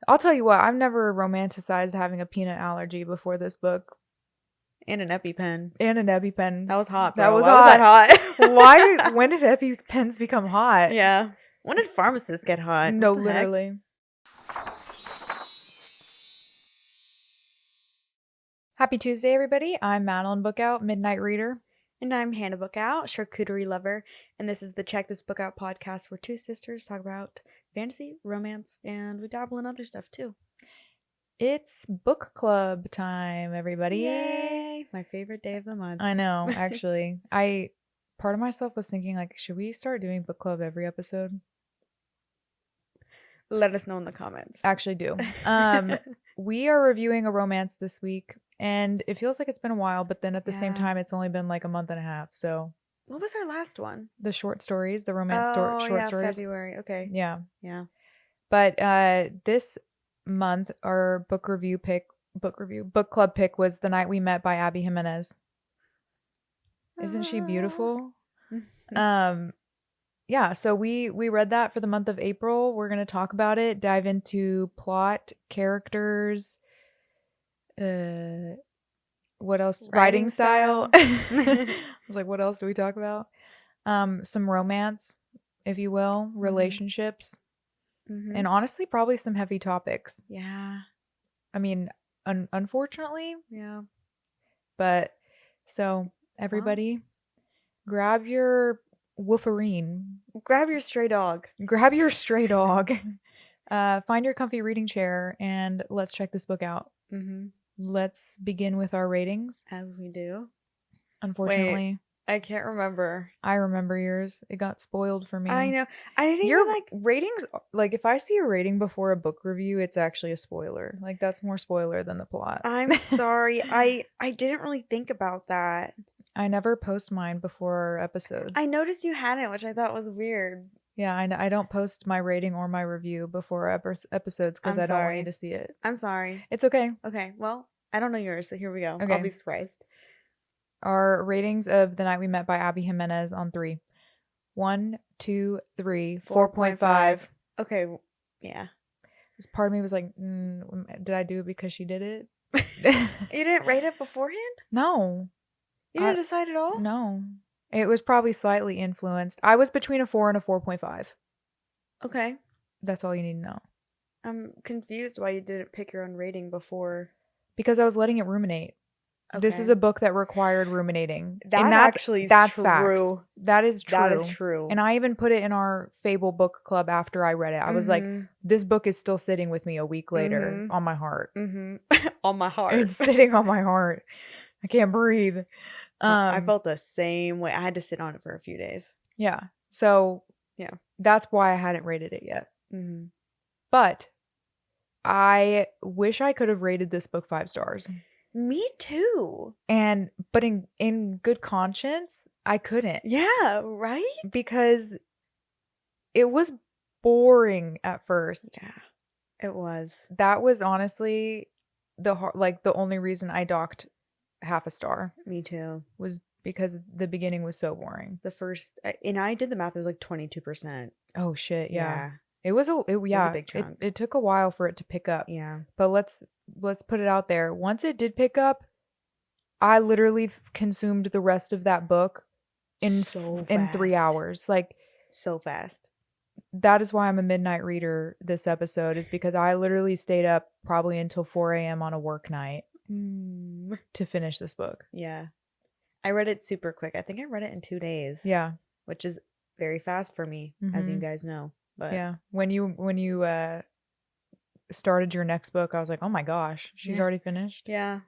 I'll tell you what, I've never romanticized having a peanut allergy before this book. And an EpiPen. And an EpiPen. That was hot, bro. That was Why hot. was that hot? When did EpiPens become hot? Yeah. When did pharmacists get hot? No, literally. Happy Tuesday, everybody. I'm Madeline Bookout, Midnight Reader. And I'm Hannah Bookout, charcuterie lover. And this is the Check This Book Out podcast where two sisters talk about fantasy, romance, and we dabble in other stuff too. It's book club time, everybody. Yay! My favorite day of the month. I know, actually. Part of myself was thinking, like, should we start doing book club every episode? Let us know in the comments. Actually do. We are reviewing a romance this week, and it feels like it's been a while, but then at the same time, it's only been like a month and a half, so. What was our last one? The short stories, the romance short stories. February. Okay. Yeah. Yeah. But this month, our book club pick was The Night We Met by Abby Jimenez. Isn't she beautiful? Yeah, so we read that for the month of April. We're going to talk about it, dive into plot, characters, what else? Writing style. I was like, what else do we talk about? Some romance, if you will, relationships, and honestly, probably some heavy topics. Yeah. I mean, unfortunately. Yeah. But, so, everybody, grab your woofarine. Grab your stray dog. Grab your stray dog. Find your comfy reading chair, and let's check this book out. Let's begin with our ratings. As we do. Unfortunately. Wait, I can't remember. I remember yours. It got spoiled for me. I know. I didn't your even like ratings. Like, if I see a rating before a book review, it's actually a spoiler. Like, that's more spoiler than the plot. I'm sorry. I didn't really think about that. I never post mine before our episodes. I noticed you hadn't, which I thought was weird. Yeah, I don't post my rating or my review before episodes because I don't want you to see it. I'm sorry. It's okay. Okay, well, I don't know yours, so here we go. Okay. I'll be surprised. Our ratings of The Night We Met by Abby Jimenez on 3. 1, 2, 3, 4.5. Okay, yeah. This part of me was like, did I do it because she did it? You didn't rate it beforehand? No. You didn't decide at all? No. It was probably slightly influenced. I was between a 4 and a 4.5. Okay. That's all you need to know. I'm confused why you didn't pick your own rating before. Because I was letting it ruminate. Okay. This is a book that required ruminating. That's true. Facts. That is true. That is true. And I even put it in our Fable book club after I read it. I was like, this book is still sitting with me a week later on my heart. On my heart. It's sitting on my heart. I can't breathe. I felt the same way. I had to sit on it for a few days. Yeah. So, yeah. That's why I hadn't rated it yet. But I wish I could have rated this book 5 stars. Me too. But in good conscience, I couldn't. Yeah, right? Because it was boring at first. Yeah, it was. That was honestly the only reason I docked half a star. Me too. Was because the beginning was so boring. The first, and I did the math, it was like 22%. Oh shit, yeah. It was a big chunk. It took a while for it to pick up. Yeah. But let's put it out there. Once it did pick up, I literally consumed the rest of that book in 3 hours. Like, so fast. That is why I'm a midnight reader this episode, is because I literally stayed up probably until 4 a.m. on a work night to finish this book. Yeah. I read it super quick. I think I read it in 2 days. Yeah. Which is very fast for me, as you guys know. But yeah. When you started your next book, I was like, oh my gosh, she's already finished. Yeah.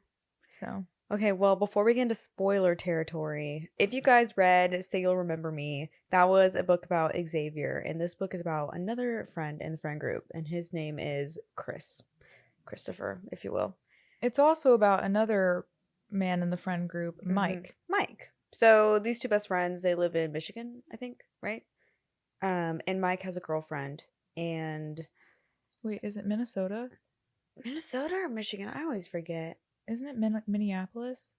So. Okay, well, before we get into spoiler territory, if you guys read Say You'll Remember Me, that was a book about Xavier, and this book is about another friend in the friend group, and his name is Christopher, if you will. It's also about another man in the friend group, Mike. So these two best friends, they live in Michigan, I think, right? And Mike has a girlfriend, and... Wait, is it Minnesota? Minnesota or Michigan? I always forget. Isn't it Minneapolis?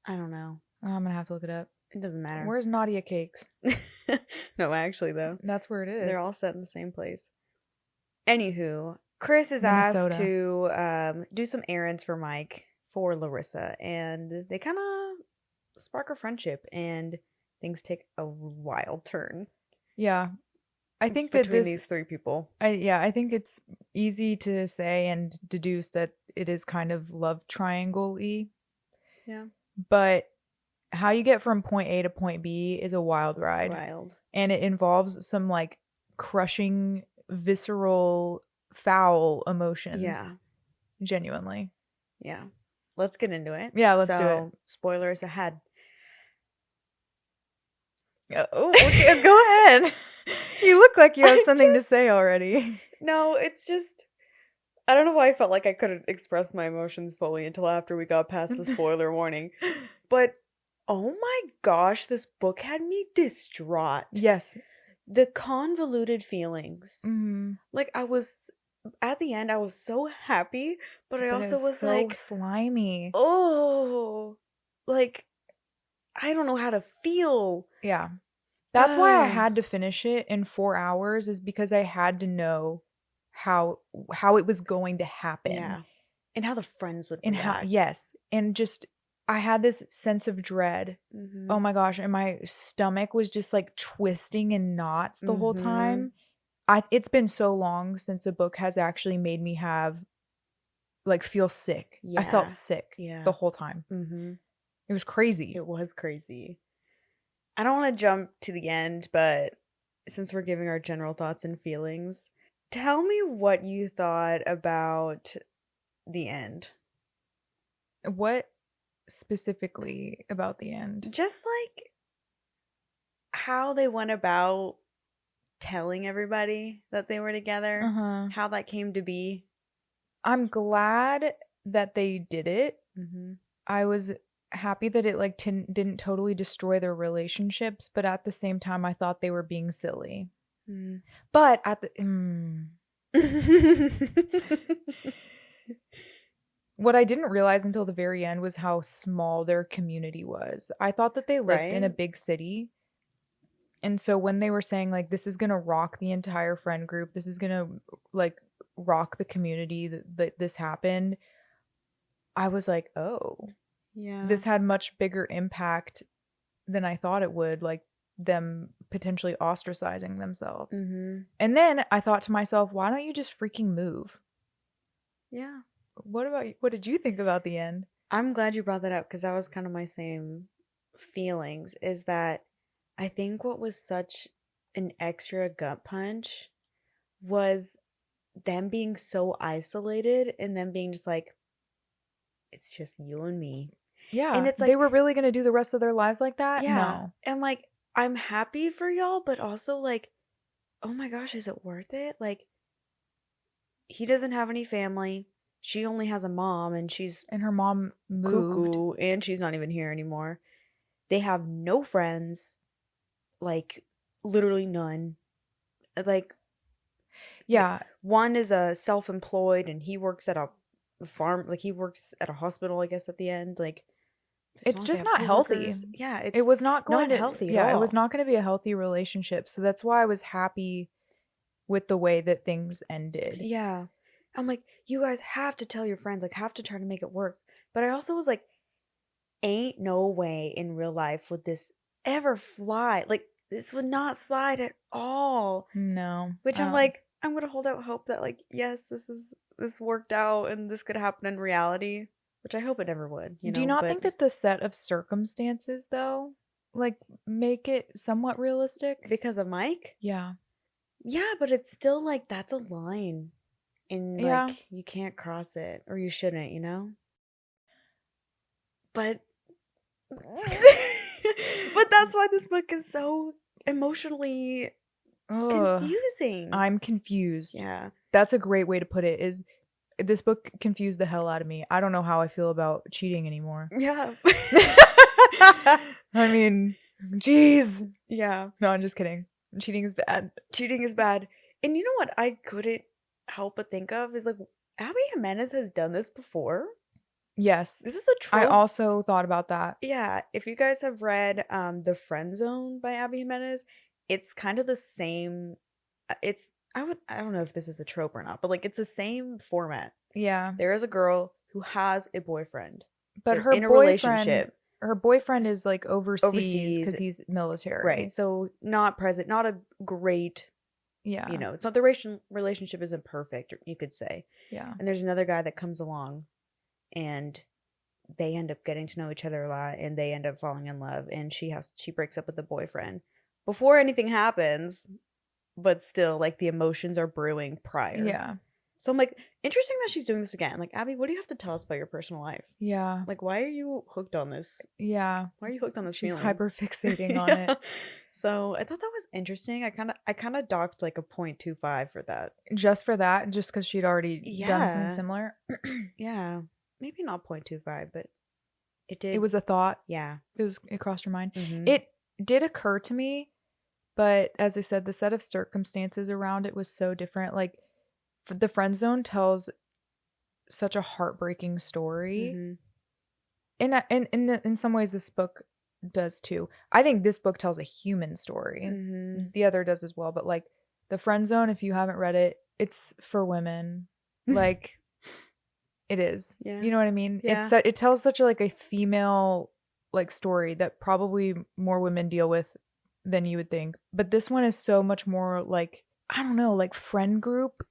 I don't know. Oh, I'm gonna have to look it up. It doesn't matter. Where's Nadia Cakes? No, actually, though. That's where it is. They're all set in the same place. Anywho, Chris is Minnesota. asked to do some errands for Mike for Larissa, and they kind of spark a friendship, and things take a wild turn. Yeah. I think between these three people. I think it's easy to say and deduce that it is kind of love triangle-y. Yeah. But how you get from point A to point B is a wild ride. Wild. And it involves some like crushing, visceral, foul emotions. Yeah. Genuinely. Yeah. Let's get into it. Yeah, let's do it. Spoilers ahead. Oh, okay, go ahead. You look like you have something to say already. No, it's just, I don't know why I felt like I couldn't express my emotions fully until after we got past the spoiler warning. But, oh my gosh, this book had me distraught. Yes. The convoluted feelings. Mm-hmm. Like, at the end, I was so happy, but I also was so like, slimy. Oh, like, I don't know how to feel. Yeah. That's why I had to finish it in 4 hours, is because I had to know how it was going to happen. Yeah. And how the friends would react. Yes. And just, I had this sense of dread. Mm-hmm. Oh my gosh. And my stomach was just like twisting in knots the whole time. It's been so long since a book has actually made me feel sick. Yeah. I felt sick the whole time. Mm-hmm. It was crazy. It was crazy. I don't want to jump to the end, but since we're giving our general thoughts and feelings, tell me what you thought about the end. What specifically about the end? Just like how they went about telling everybody that they were together, how that came to be. I'm glad that they did it. Mm-hmm. I was happy that it didn't totally destroy their relationships, but at the same time I thought they were being silly. But at the what I didn't realize until the very end was how small their community was. I thought that they lived in a big city, and so when they were saying like, this is gonna rock the entire friend group, this is gonna like rock the community that this happened, I was like, oh yeah, this had much bigger impact than I thought it would, like them potentially ostracizing themselves. And then I thought to myself, why don't you just freaking move? Yeah. What about you? What did you think about the end? I'm glad you brought that up, because that was kind of my same feelings, is that I think what was such an extra gut punch was them being so isolated and them being just like, it's just you and me. Yeah. And it's like, they were really going to do the rest of their lives like that? Yeah. No. And like, I'm happy for y'all, but also like, oh my gosh, is it worth it? Like, he doesn't have any family. She only has a mom, and her mom moved. Cuckoo, and she's not even here anymore. They have no friends. Like, literally none. Like, yeah. One is a self-employed, and he works at a farm. Like, he works at a hospital, I guess, at the end. Like, it's just not healthy. Yeah, it was not going to healthy. Yeah, it was not going to be a healthy relationship. So that's why I was happy with the way that things ended. Yeah. I'm like, you guys have to tell your friends, like, have to try to make it work. But I also was like, ain't no way in real life would this ever fly. Like, this would not slide at all. No. Which I'm like, I'm going to hold out hope that, like, yes, this worked out and this could happen in reality, which I hope it never would. Do you not think that the set of circumstances, though, like, make it somewhat realistic? Because of Mike? Yeah. Yeah, but it's still like, that's a line. And like, you can't cross it, or you shouldn't, you know? But but that's why this book is so emotionally confusing. I'm confused. Yeah. That's a great way to put it. Is this book confused the hell out of me. I don't know how I feel about cheating anymore. Yeah. I mean, jeez. Yeah. No, I'm just kidding. Cheating is bad. Cheating is bad. And you know what I couldn't help but think of is like, Abby Jimenez has done this before. Yes. This is a trope. I also thought about that. Yeah. If you guys have read The Friend Zone by Abby Jimenez, it's kind of the same. It's I don't know if this is a trope or not, but like it's the same format. Yeah. There is a girl who has a boyfriend. But They're her in a boyfriend, relationship her boyfriend is like overseas overseas, because he's military. right? So not present, not a great, Yeah. you know, it's not the relationship isn't perfect, you could say. Yeah. And there's another guy that comes along, and they end up getting to know each other a lot, and they end up falling in love, and she breaks up with the boyfriend before anything happens, but still, like, the emotions are brewing prior. Yeah. So I'm like, interesting that she's doing this again. Like, Abby, what do you have to tell us about your personal life? Yeah. Like, why are you hooked on this? Yeah. Why are you hooked on this She's feeling? hyper fixating on it. So I thought that was interesting. I kind of docked like a 0.25 for that. Just for that, just because she'd already done something Yeah. similar. Yeah. Maybe not 0.25, but it did. It was a thought. Yeah. It crossed your mind. Mhm. It did occur to me, but as I said, the set of circumstances around it was so different. Like, the friend zone tells such a heartbreaking story. Mhm. In some ways, this book does too. I think this book tells a human story. Mhm. The other does as well, but like the friend zone, if you haven't read it, it's for women. Like, it is. Yeah. You know what I mean? Yeah. It tells such a like a female like story that probably more women deal with than you would think. But this one is so much more like, I don't know, like friend group,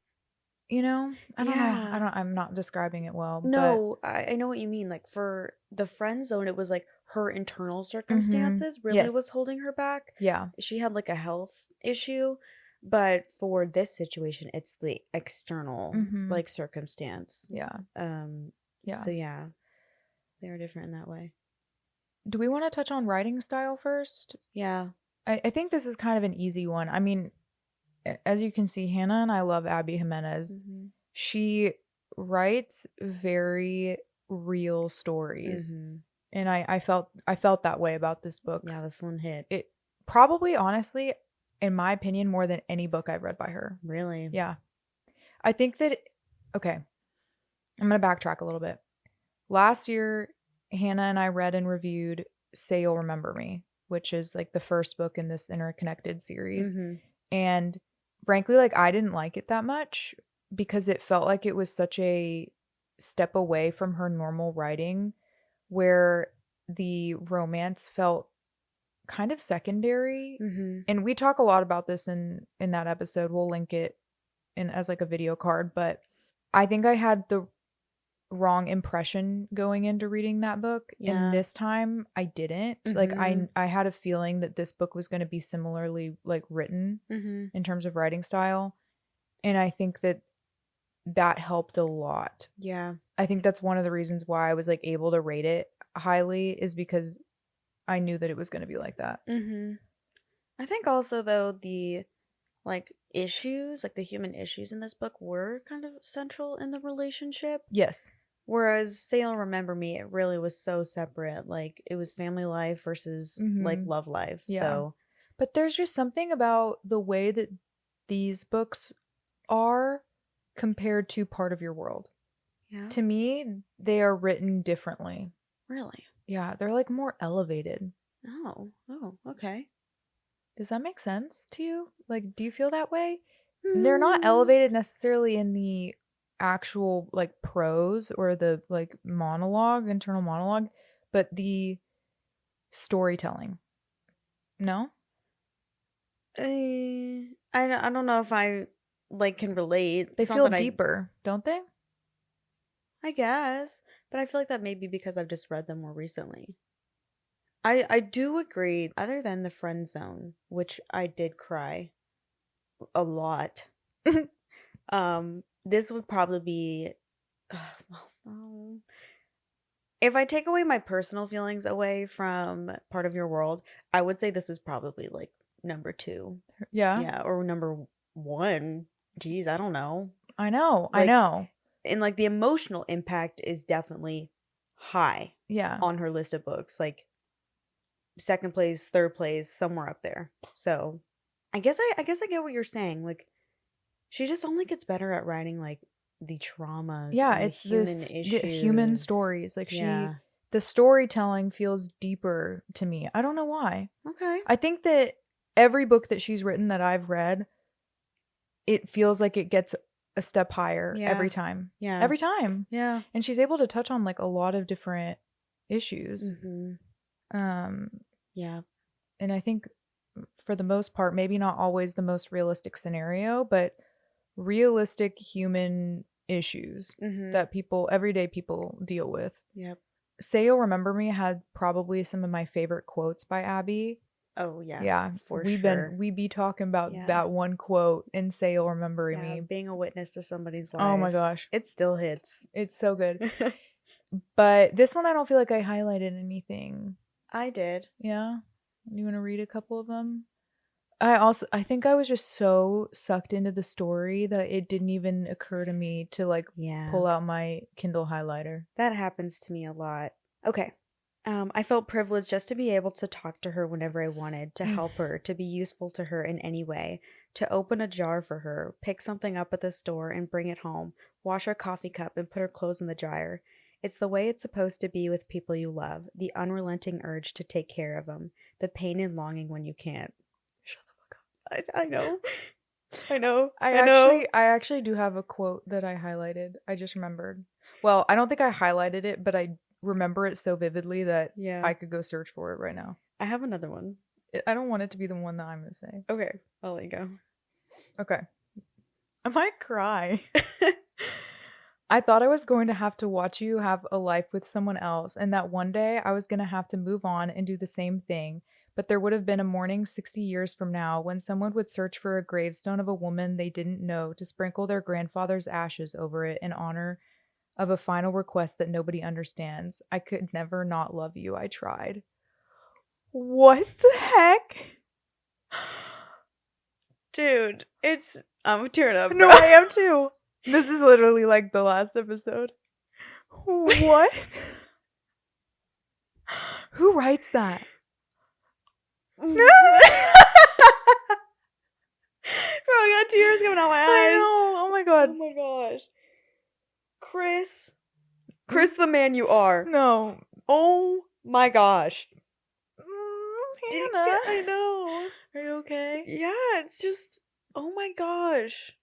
you know? I don't know. Yeah. I'm not describing it well. No, I know what you mean. Like, for the friend zone, it was like her internal circumstances really Yes. was holding her back. Yeah. She had like a health issue, but for this situation, it's the external like circumstance. Yeah. Yeah. So yeah, they are different in that way. Do we want to touch on writing style first? Yeah. I think this is kind of an easy one. I mean, as you can see, Hannah and I love Abby Jimenez. Mm-hmm. She writes very real stories. Mm-hmm. And I felt that way about this book. Yeah, this one hit. It probably, honestly, in my opinion, more than any book I've read by her. Really? Yeah. I think that, okay, I'm going to backtrack a little bit. Last year, Hannah and I read and reviewed Say You'll Remember Me, which is like the first book in this interconnected series. Mm-hmm. And frankly, like, I didn't like it that much because it felt like it was such a step away from her normal writing, where the romance felt kind of secondary. Mm-hmm. And we talk a lot about this in that episode. We'll link it in as like a video card, but I think I had the wrong impression going into reading that book. Yeah. And this time I didn't. Like, I had a feeling that this book was going to be similarly like written in terms of writing style. And I think that helped a lot. Yeah. I think that's one of the reasons why I was like able to rate it highly, is because I knew that it was going to be like that. I think also, though, the like issues, like the human issues in this book were kind of central in the relationship. Yes. Whereas Say You'll Remember Me, it really was so separate. Like, it was family life versus like love life. Yeah. So, but there's just something about the way that these books are compared to Part of Your World. yeah. To me, they are written differently. Really? Yeah, they're like more elevated. Oh, okay. Does that make sense to you? Like, do you feel that way? They're not elevated necessarily in the actual like prose or the like internal monologue, but the storytelling. No? I don't know if I like can relate. They It's not feel that deeper, don't they? I guess, but I feel like that may be because I've just read them more recently. I do agree, other than the friend zone, which I did cry a lot. This would probably be if I take away my personal feelings away from Part of Your World, I would say this is probably like number 2. Yeah, or number 1. Jeez, I don't know. I know. And like the emotional impact is definitely high. Yeah, on her list of books, like second place, third place, somewhere up there. So I guess I get what you're saying. Like, she just only gets better at writing like the traumas. Yeah, and it's the human this issues. the human stories. Like, Yeah. the storytelling feels deeper to me. I don't know why. Okay. I think that every book that she's written that I've read, it feels like it gets a step higher every Yeah. time. Yeah. Every time. Yeah. And she's able to touch on like a lot of different issues. Yeah. And I think for the most part, maybe not always the most realistic scenario, but realistic human issues that everyday people deal with. Yep. Say You'll Remember Me had probably some of my favorite quotes by Abby. Oh yeah. Yeah. For we sure. We be talking about that one quote in Say You'll Remember Yeah, Me. being a witness to somebody's life. Oh my gosh. It still hits. It's so good. But this one I don't feel like I highlighted anything. I did. Yeah. You want to read a couple of them? I think I was just so sucked into the story that it didn't even occur to me to like pull out my Kindle highlighter. That happens to me a lot. Okay. I felt privileged just to be able to talk to her whenever I wanted, to help her, to be useful to her in any way, to open a jar for her, pick something up at the store and bring it home, wash her coffee cup and put her clothes in the dryer. It's the way it's supposed to be with people you love, the unrelenting urge to take care of them, the pain and longing when you can't. Shut the fuck up. I know. I know. I actually do have a quote that I highlighted. I just remembered. Well, I don't think I highlighted it, but I remember it so vividly that I could go search for it right now. I have another one. I don't want it to be the one that I'm going to say. Okay. I'll let you go. Okay. I might cry. I thought I was going to have to watch you have a life with someone else, and that one day I was going to have to move on and do the same thing. But there would have been a morning 60 years from now when someone would search for a gravestone of a woman they didn't know to sprinkle their grandfather's ashes over it in honor of a final request that nobody understands. I could never not love you. I tried. What the heck? Dude, I'm tearing up. No, I am too. This is literally like the last episode. What? Who writes that? Bro, I got tears coming out my eyes. I know. Oh my god. Oh my gosh. Chris the man you are. No. Oh my gosh. Hannah. I know. Are you okay? Yeah, it's just, oh my gosh.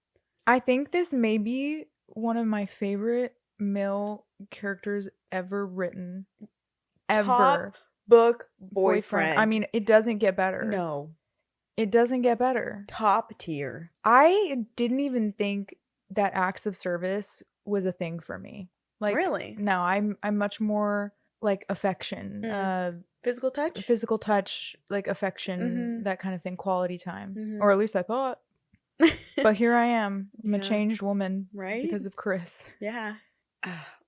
I think this may be one of my favorite male characters ever written. Ever. Top book boyfriend. I mean, it doesn't get better. No. It doesn't get better. Top tier. I didn't even think that acts of service was a thing for me. Like, really? No, I'm much more like affection. Physical touch, like affection, that kind of thing, quality time. Or at least I thought. But here I am. I'm a changed woman. Right? Because of Chris. Yeah.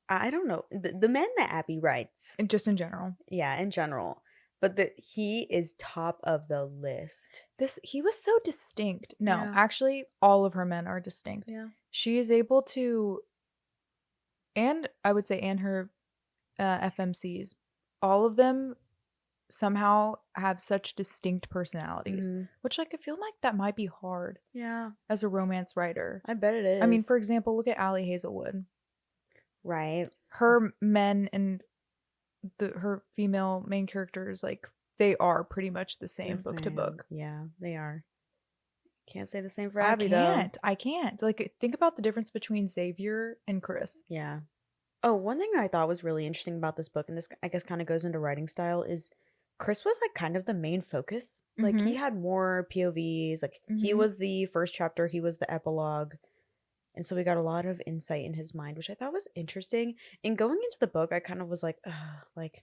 I don't know. The men that Abby writes. Just in general. Yeah, in general. But he is top of the list. He was so distinct. No, actually, all of her men are distinct. Yeah. She is able to, and I would say, and her FMCs, all of them somehow have such distinct personalities, which like I feel like that might be hard. Yeah. As a romance writer. I bet it is. I mean, for example, look at Allie Hazelwood. Right. Her men and her female main characters, like, they are pretty much the same book to book. Yeah, they are. Can't say the same for Abby, though. I can't. Like, think about the difference between Xavier and Chris. Yeah. Oh, one thing I thought was really interesting about this book, and this I guess kind of goes into writing style, is Chris was like kind of the main focus. Like, he had more POVs. Like, he was the first chapter, he was the epilogue. And so we got a lot of insight in his mind, which I thought was interesting. And going into the book, I kind of was like,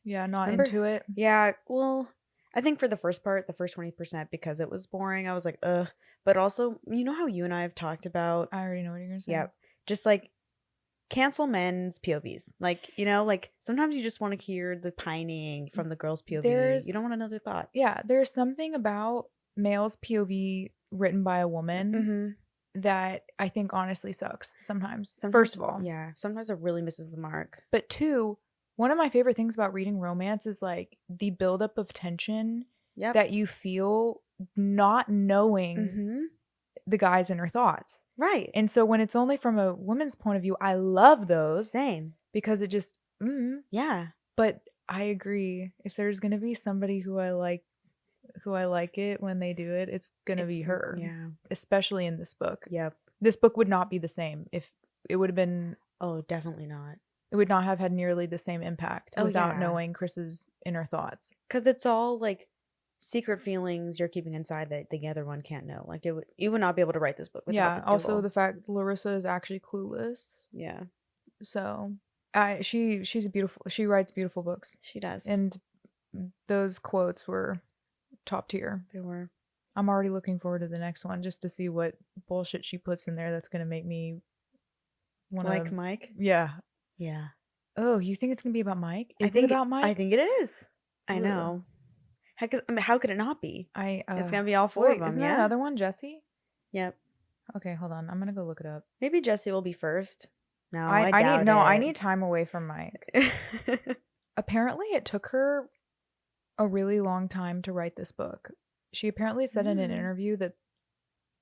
yeah, not into it. Yeah, well, I think for the first part, the first 20%, because it was boring, I was like, But also, you know how you and I have talked about. I already know what you're going to say. Yeah, just like cancel men's POVs. Like, you know, like sometimes you just want to hear the pining from the girl's POV. You don't want another thoughts. Yeah, there's something about male's POV written by a woman that I think honestly sucks sometimes. First of all. Yeah, sometimes it really misses the mark. But two, one of my favorite things about reading romance is like the buildup of tension that you feel not knowing the guy's inner thoughts. Right. And so when it's only from a woman's point of view, I love those. Same. Because it just, yeah. But I agree. If there's going to be somebody who I like who I like it when they do it, it's gonna be her. Yeah. Especially in this book. Yep. This book would not be the same if it would have been. Oh, definitely not. It would not have had nearly the same impact without yeah. knowing Chris's inner thoughts. Because it's all like secret feelings you're keeping inside that the other one can't know. Like you would not be able to write this book without the also duel. the fact Larissa is actually clueless. Yeah. So she's a beautiful. She writes beautiful books. She does. And those quotes were top tier. They were. I'm already looking forward to the next one just to see what bullshit she puts in there that's gonna make me wanna Like Mike? Yeah. Yeah. Oh, you think it's gonna be about Mike? Is it about Mike? I think it is. I Ugh. know. How could it not be? It's gonna be all four wait, of them. Isn't yeah. there another one, Jesse? Yep. Okay, hold on. I'm gonna go look it up. Maybe Jesse will be first. No, I doubt need it. I need time away from Mike. Apparently, it took her a really long time to write this book. She apparently said in an interview that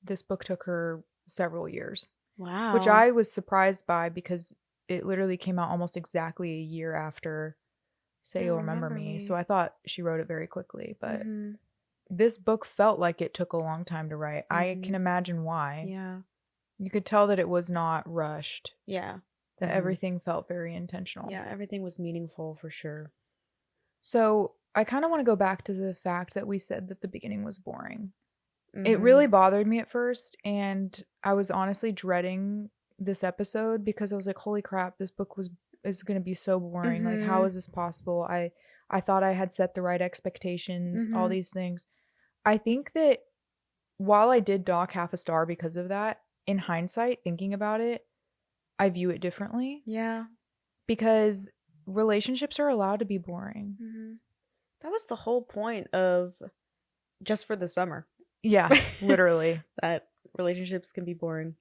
this book took her several years. Wow. Which I was surprised by because it literally came out almost exactly a year after Say You'll Remember Me. So I thought she wrote it very quickly. But this book felt like it took a long time to write. I can imagine why. Yeah. You could tell that it was not rushed. Yeah. That everything felt very intentional. Yeah, everything was meaningful for sure. So I kind of want to go back to the fact that we said that the beginning was boring. It really bothered me at first, and I was honestly dreading this episode because I was like, holy crap, this book is going to be so boring. Like, how is this possible? I thought I had set the right expectations, all these things. I think that while I did dock half a star because of that, in hindsight, thinking about it, I view it differently. Yeah. Because relationships are allowed to be boring. That was the whole point of Just for the Summer. Yeah, literally. That relationships can be boring.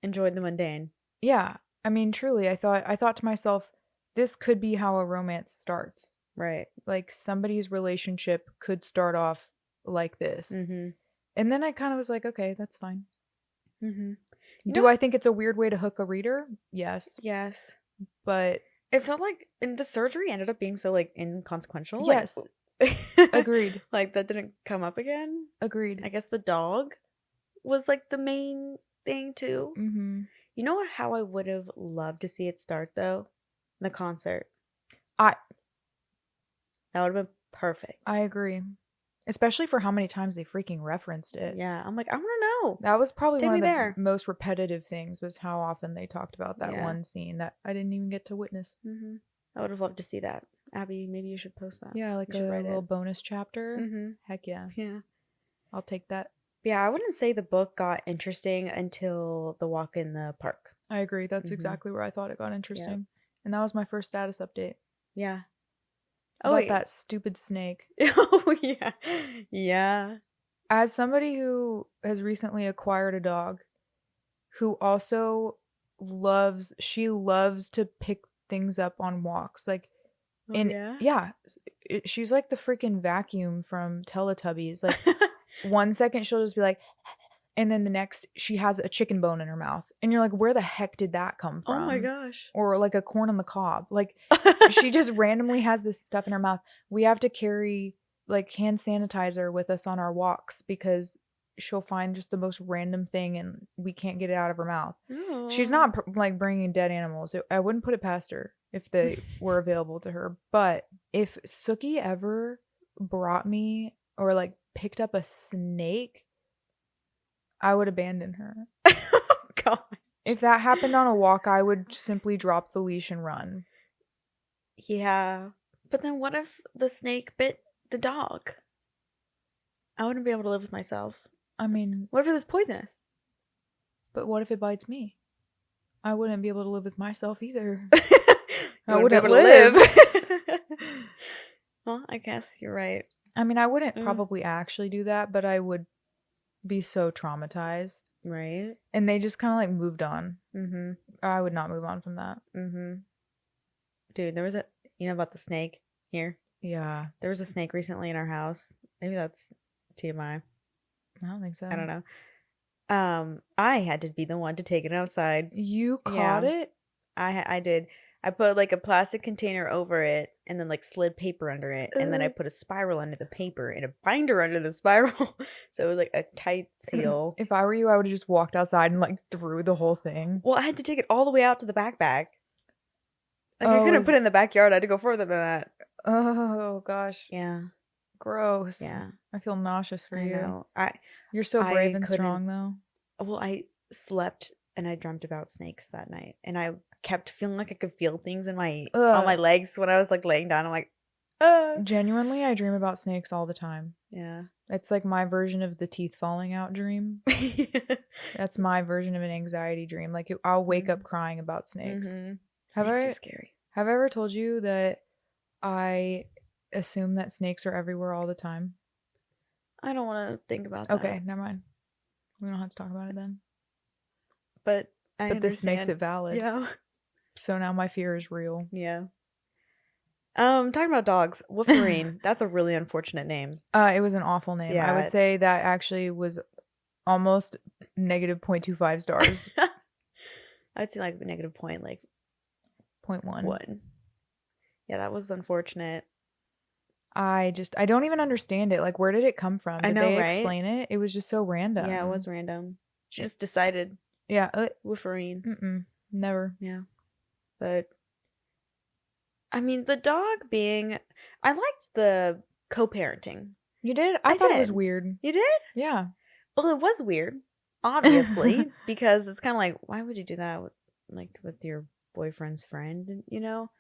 Enjoy the mundane. Yeah. I mean, truly, I thought to myself, this could be how a romance starts. Right. Like, somebody's relationship could start off like this. And then I kind of was like, okay, that's fine. Do I think it's a weird way to hook a reader? Yes. Yes. But it felt like the surgery ended up being so, like, inconsequential. Yes. Agreed. Like, that didn't come up again. Agreed. I guess the dog was, like, the main thing, too. You know how I would have loved to see it start, though? The concert. That would have been perfect. I agree. Especially for how many times they freaking referenced it. Yeah. I'm like, I want to know. That was probably one of the the most repetitive things, was how often they talked about that one scene that I didn't even get to witness. I would have loved to see that. Abby, maybe you should post that. Yeah, like a little bonus chapter. Heck yeah. Yeah. I'll take that. Yeah, I wouldn't say the book got interesting until the walk in the park. I agree. That's exactly where I thought it got interesting. Yep. And that was my first status update. Yeah. About that stupid snake. Oh, yeah. Yeah. As somebody who has recently acquired a dog, who also loves to pick things up on walks. Like, she's like the freaking vacuum from Teletubbies. Like, 1 second she'll just be like, and then the next she has a chicken bone in her mouth, and you're like, where the heck did that come from? Oh my gosh. Or like a corn on the cob. Like, she just randomly has this stuff in her mouth. We have to carry like hand sanitizer with us on our walks because she'll find just the most random thing and we can't get it out of her mouth. Aww. She's not like bringing dead animals. I wouldn't put it past her if they were available to her. But if Sookie ever brought me or like picked up a snake, I would abandon her. Oh God. If that happened on a walk, I would simply drop the leash and run. Yeah. But then what if the snake bit the dog? I wouldn't be able to live with myself. I mean, what if it was poisonous? But what if it bites me? I wouldn't be able to live with myself either. I wouldn't live. Well, I guess you're right. I mean, I wouldn't probably actually do that, but I would be so traumatized. Right. And they just kind of like moved on. I would not move on from that. Dude, there was about the snake here? Yeah. There was a snake recently in our house. Maybe that's TMI. I don't think so. I don't know. I had to be the one to take it outside. You caught it? I did. I put like a plastic container over it and then like slid paper under it. And then I put a spiral under the paper and a binder under the spiral. So it was like a tight seal. If I were you, I would have just walked outside and like threw the whole thing. Well, I had to take it all the way out to the backpack. Like I couldn't put it in the backyard. I had to go further than that. Oh gosh. Yeah. Gross. Yeah. I feel nauseous for you. Know. You're so brave and strong though. Well, I slept and I dreamt about snakes that night. And I kept feeling like I could feel things in my on my legs when I was like laying down. I'm like, Genuinely, I dream about snakes all the time. Yeah. It's like my version of the teeth falling out dream. That's my version of an anxiety dream. Like I'll wake up crying about snakes. Snakes are scary. Have I ever told you that I assume that snakes are everywhere all the time? I don't want to think about that. Okay, never mind. We don't have to talk about it then. But this makes it valid. Yeah. So now my fear is real. Yeah. Talking about dogs, woofarine. That's a really unfortunate name. It was an awful name. Yeah. I would say that actually was almost negative 0.25 stars. I would say like negative point, like 0.1. Yeah, that was unfortunate. I don't even understand it. Like, where did it come from? Did they explain it? It was just so random. Yeah, it was random. She just decided. Yeah. Woofarine. Never. Yeah. But, I mean, the dog being... I liked the co-parenting. You did? I thought it was weird. You did? Yeah. Well, it was weird, obviously, because it's kind of like, why would you do that with your boyfriend's friend, you know?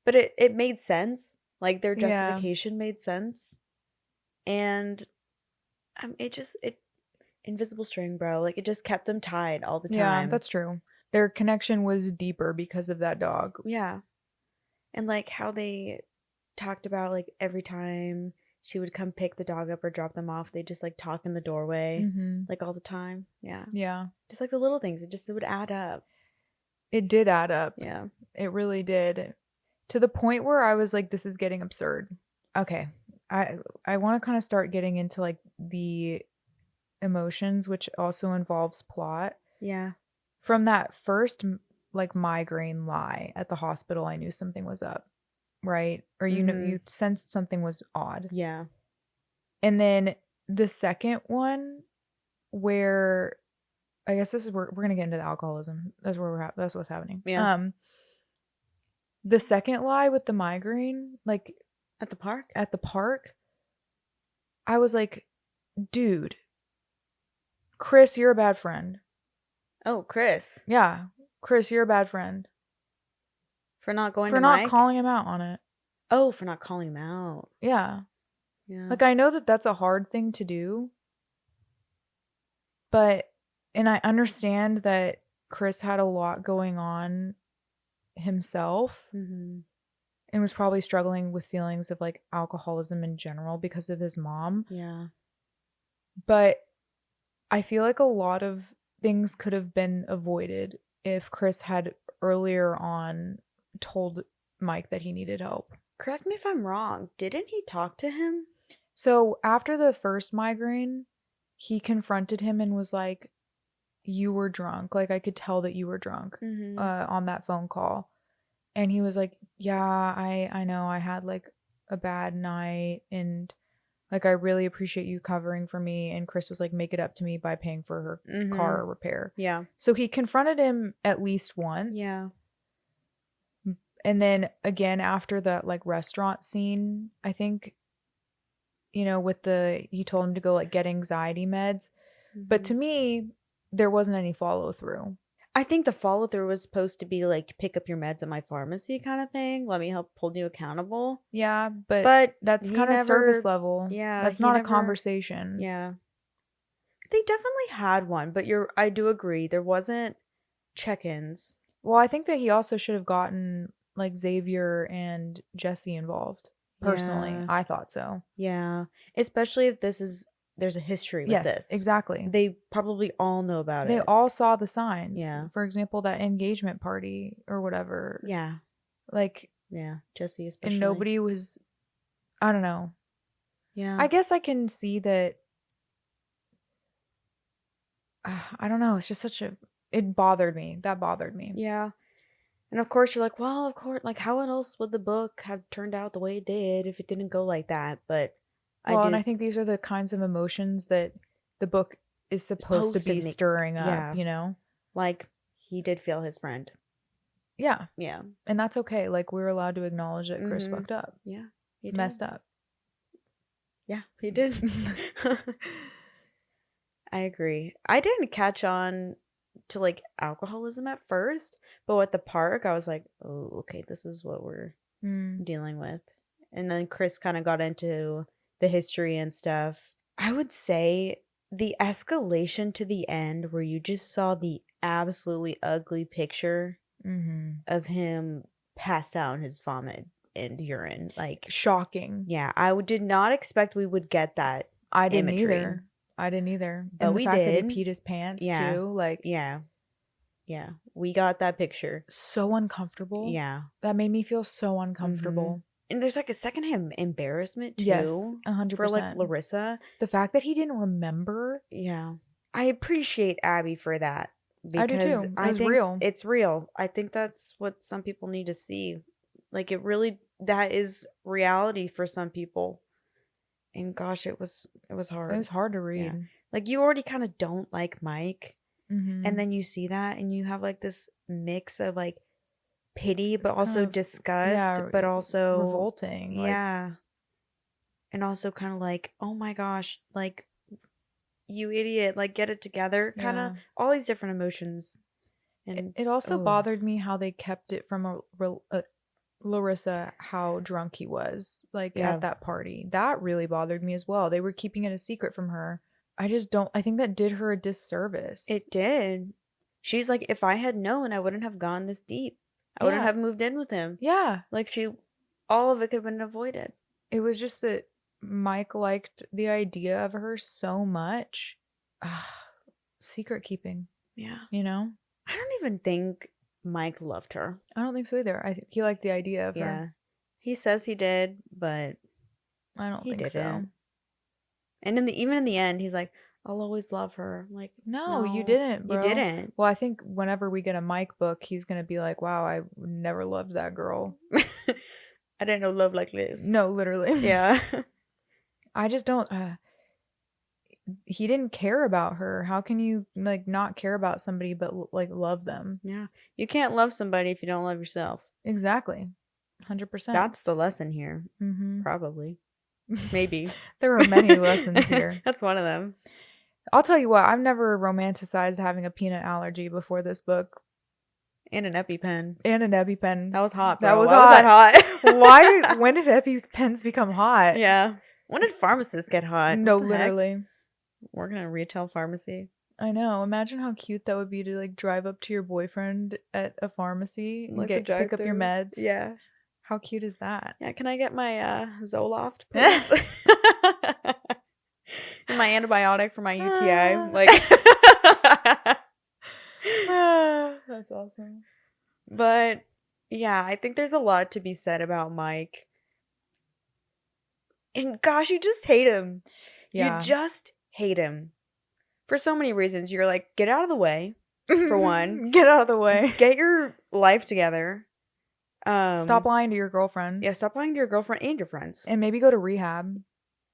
But it made sense. Like, their justification made sense. And invisible string, bro. Like, it just kept them tied all the time. Yeah, that's true. Their connection was deeper because of that dog. Yeah. And, like, how they talked about, like, every time she would come pick the dog up or drop them off, they just, like, talk in the doorway, like, all the time. Yeah. Yeah. Just, like, the little things. It would add up. It did add up. Yeah. It really did. To the point where I was like, this is getting absurd. Okay. I want to kind of start getting into, like, the emotions, which also involves plot. Yeah. From that first, like, migraine lie at the hospital, I knew something was up, right? Or you know, you sensed something was odd. Yeah. And then the second one, where I guess this is where we're gonna get into the alcoholism. That's where we're at. That's what's happening. Yeah. The second lie with the migraine, like at the park, I was like, dude, Chris, you're a bad friend. Oh, Chris. Yeah. Chris, you're a bad friend. For not going for to not Mike? calling him out on it. Oh, for not calling him out. Yeah. Yeah. Like, I know that that's a hard thing to do. And I understand that Chris had a lot going on himself and was probably struggling with feelings of, like, alcoholism in general because of his mom. Yeah. But I feel like a lot of things could have been avoided if Chris had earlier on told Mike that he needed help. Correct me if I'm wrong. Didn't he talk to him? So after the first migraine, he confronted him and was like, you were drunk. Like, I could tell that you were drunk on that phone call. And he was like, yeah, I know I had, like, a bad night and, like, I really appreciate you covering for me. And Chris was like, make it up to me by paying for her car repair. Yeah. So he confronted him at least once. Yeah. And then again after that, like, restaurant scene, I think, you know, he told him to go, like, get anxiety meds. But to me, there wasn't any follow through. I think the follow through was supposed to be like, pick up your meds at my pharmacy kind of thing. Let me help hold you accountable. Yeah, but that's kind of surface level. Yeah. That's not a conversation. Yeah. They definitely had one, but I do agree. There wasn't check-ins. Well, I think that he also should have gotten, like, Xavier and Jesse involved. Personally, I thought so. Yeah. Especially if there's a history with this. Yes, exactly. They probably all know about it. They all saw the signs. Yeah. For example, that engagement party or whatever. Yeah. Like. Yeah. Jesse especially. And nobody was. I don't know. Yeah. I guess I can see that. I don't know. It's just it bothered me. That bothered me. Yeah. And of course, you're like, well, of course, like, how else would the book have turned out the way it did if it didn't go like that? But and I think these are the kinds of emotions that the book is supposed to be stirring up, you know? Like, he did feel his friend. Yeah. Yeah. And that's okay. Like, we're allowed to acknowledge that Chris fucked up. Yeah. He messed up. Yeah, he did. I agree. I didn't catch on to like alcoholism at first, but at the park I was like, oh, okay, this is what we're dealing with. And then Chris kind of got into the history and stuff. I would say the escalation to the end where you just saw the absolutely ugly picture of him passed out in his vomit and urine, like shocking. Yeah, I did not expect we would get that. I didn't either. But and the fact that he peed his pants too, like yeah, we got that picture. So uncomfortable. Yeah, that made me feel so uncomfortable. And there's like a secondhand embarrassment too. Yes, 100%. For like Larissa, the fact that he didn't remember. Yeah, I appreciate Abby for that. I do too. It's real. It's real. I think that's what some people need to see. Like, it really, that is reality for some people. And gosh, it was hard. It was hard to read. Yeah. Like, you already kind of don't like Mike. And then you see that and you have like this mix of like pity, but also disgust, but also revolting. Yeah. And also kind of like, oh my gosh, like, you idiot, like, get it together. Kind of all these different emotions. And it also bothered me how they kept it from Larissa, how drunk he was, like, at that party. That really bothered me as well. They were keeping it a secret from her. I think that did her a disservice. It did. She's like, if I had known, I wouldn't have gone this deep. I wouldn't have moved in with him. Yeah. Like, all of it could have been avoided. It was just that Mike liked the idea of her so much. Secret keeping. Yeah. You know? I don't even think Mike loved her. I don't think so either. I think he liked the idea of her. Yeah. He says he did, but I don't think so. And even in the end, he's like, I'll always love her. I'm like, no, you didn't, bro. You didn't. Well, I think whenever we get a Mike book, he's going to be like, wow, I never loved that girl. I didn't know love like this. No, literally. Yeah. I just don't. He didn't care about her. How can you like not care about somebody but like love them? Yeah. You can't love somebody if you don't love yourself. Exactly. 100%. That's the lesson here. Probably. Maybe. There were many lessons here. That's one of them. I'll tell you what, I've never romanticized having a peanut allergy before this book. And an EpiPen. That was hot, bro. That was hot. When did EpiPens become hot? Yeah. When did pharmacists get hot? No, literally. Working at a retail pharmacy. I know. Imagine how cute that would be to like drive up to your boyfriend at a pharmacy and pick up your meds. Yeah. How cute is that? Yeah, can I get my Zoloft, please? My antibiotic for my UTI. Like, that's awesome. But yeah, I think there's a lot to be said about Mike. And gosh, you just hate him. Yeah. You just hate him. For so many reasons. You're like, get out of the way, for one. Get out of the way. Get your life together. Stop lying to your girlfriend. Yeah, stop lying to your girlfriend and your friends. And maybe go to rehab.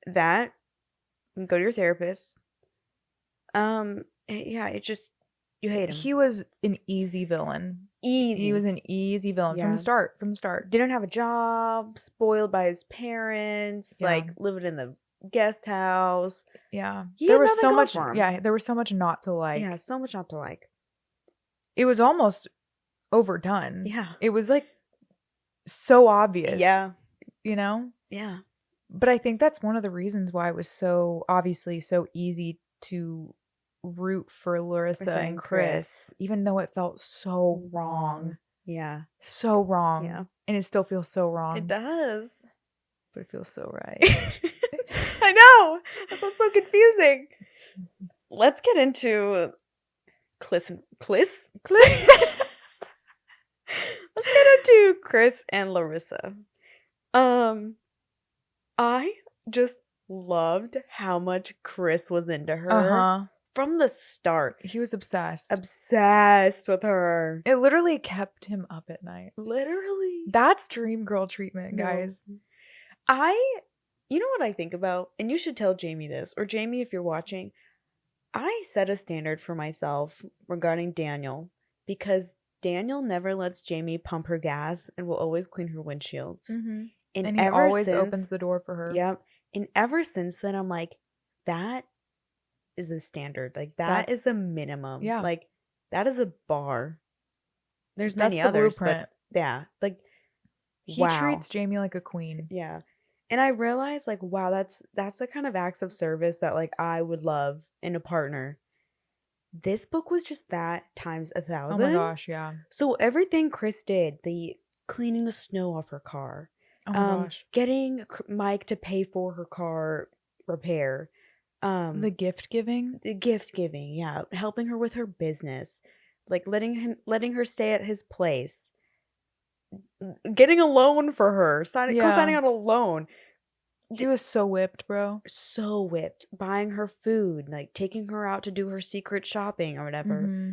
That. Go to your therapist. Yeah, it just, you hate him. He was an easy villain. He was an easy villain from the start. Didn't have a job, spoiled by his parents, like living in the guest house. Yeah. There was so much there was so much not to like. Yeah, so much not to like. It was almost overdone. Yeah. It was like so obvious. Yeah. You know? Yeah. But I think that's one of the reasons why it was so obviously so easy to root for Larissa and Chris, even though it felt so wrong. Yeah. So wrong. Yeah. And it still feels so wrong. It does. But it feels so right. I know. That's what's so confusing. Let's get into Let's get into Chris and Larissa. I just loved how much Chris was into her from the start. He was obsessed. Obsessed with her. It literally kept him up at night. Literally. That's dream girl treatment, guys. You know what I think about? And you should tell Jamie this, or Jamie if you're watching. I set a standard for myself regarding Daniel because Daniel never lets Jamie pump her gas and will always clean her windshields. Mm-hmm. And he always opens the door for her. Yep. And ever since then, I'm like, that is a standard. Like, that's a minimum. Yeah. Like, that is a bar. There's many others, but yeah. Like, he treats Jamie like a queen. Yeah. And I realized, like, wow, that's the kind of acts of service that, like, I would love in a partner. This book was just that times 1,000. Oh my gosh, yeah. So everything Chris did, the cleaning the snow off her car, oh my gosh, getting Mike to pay for her car repair, the gift giving, yeah, helping her with her business, like letting her stay at his place, getting a loan for her, co-signing on a loan. He was so whipped, bro. So whipped. Buying her food, like taking her out to do her secret shopping or whatever. Mm-hmm.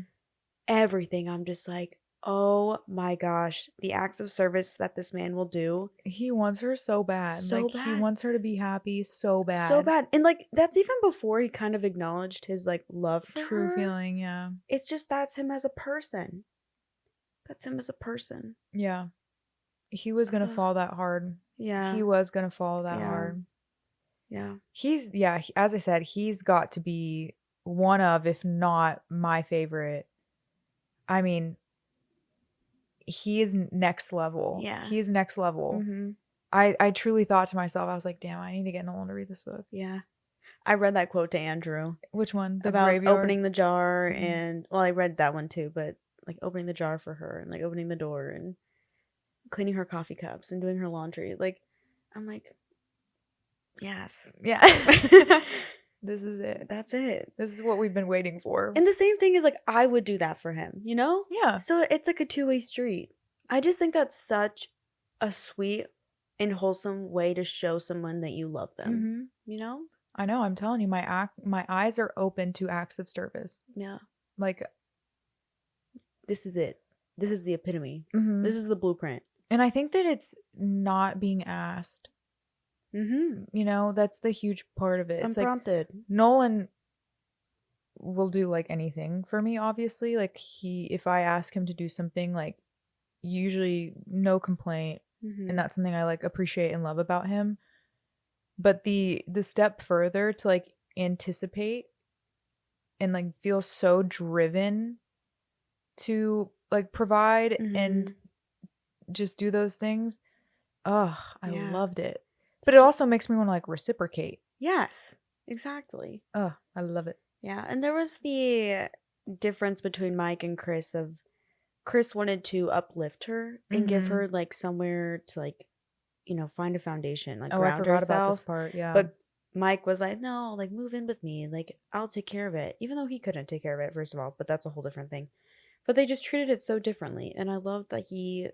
Everything. I'm just like, oh my gosh, the acts of service that this man will do. He wants her so bad. He wants her to be happy so bad. So bad. And like, that's even before he kind of acknowledged his like love for true her. feeling, yeah. It's just that's him as a person. That's him as a person. Yeah. He was going to fall that hard. Yeah. He was going to fall that hard. Yeah. As I said, he's got to be one of, if not my favorite. I mean, he is next level. Yeah. He's next level. Mm-hmm. I truly thought to myself, I was like, damn, I need to get Nolan to read this book. Yeah. I read that quote to Andrew. Which one? About graveyard? Opening the jar and, well, I read that one too, but like opening the jar for her and like opening the door and cleaning her coffee cups and doing her laundry. Like, I'm like, yes. Yeah. This is it. That's it. This is what we've been waiting for. And the same thing is like, I would do that for him, you know? Yeah. So it's like a two-way street. I just think that's such a sweet and wholesome way to show someone that you love them. Mm-hmm. You know? I know. I'm telling you, my eyes are open to acts of service. Yeah. Like, this is it. This is the epitome. Mm-hmm. This is the blueprint. And I think that it's not being asked. Mm-hmm. You know, that's the huge part of it. It's unprompted. like Nolan will do like anything for me, obviously. Like if I ask him to do something, like usually no complaint. Mm-hmm. And that's something I like appreciate and love about him. But the step further to like anticipate and like feel so driven to like provide and just do those things. Oh, I loved it. But it also makes me want to like reciprocate. Yes, exactly. Oh, I love it. Yeah, and there was the difference between Mike and Chris of Chris wanted to uplift her and give her like somewhere to like, you know, find a foundation, like ground I forgot herself. about this part, yeah. But Mike was like, no, like move in with me. Like I'll take care of it. Even though he couldn't take care of it, first of all, but that's a whole different thing. But they just treated it so differently. And I love that he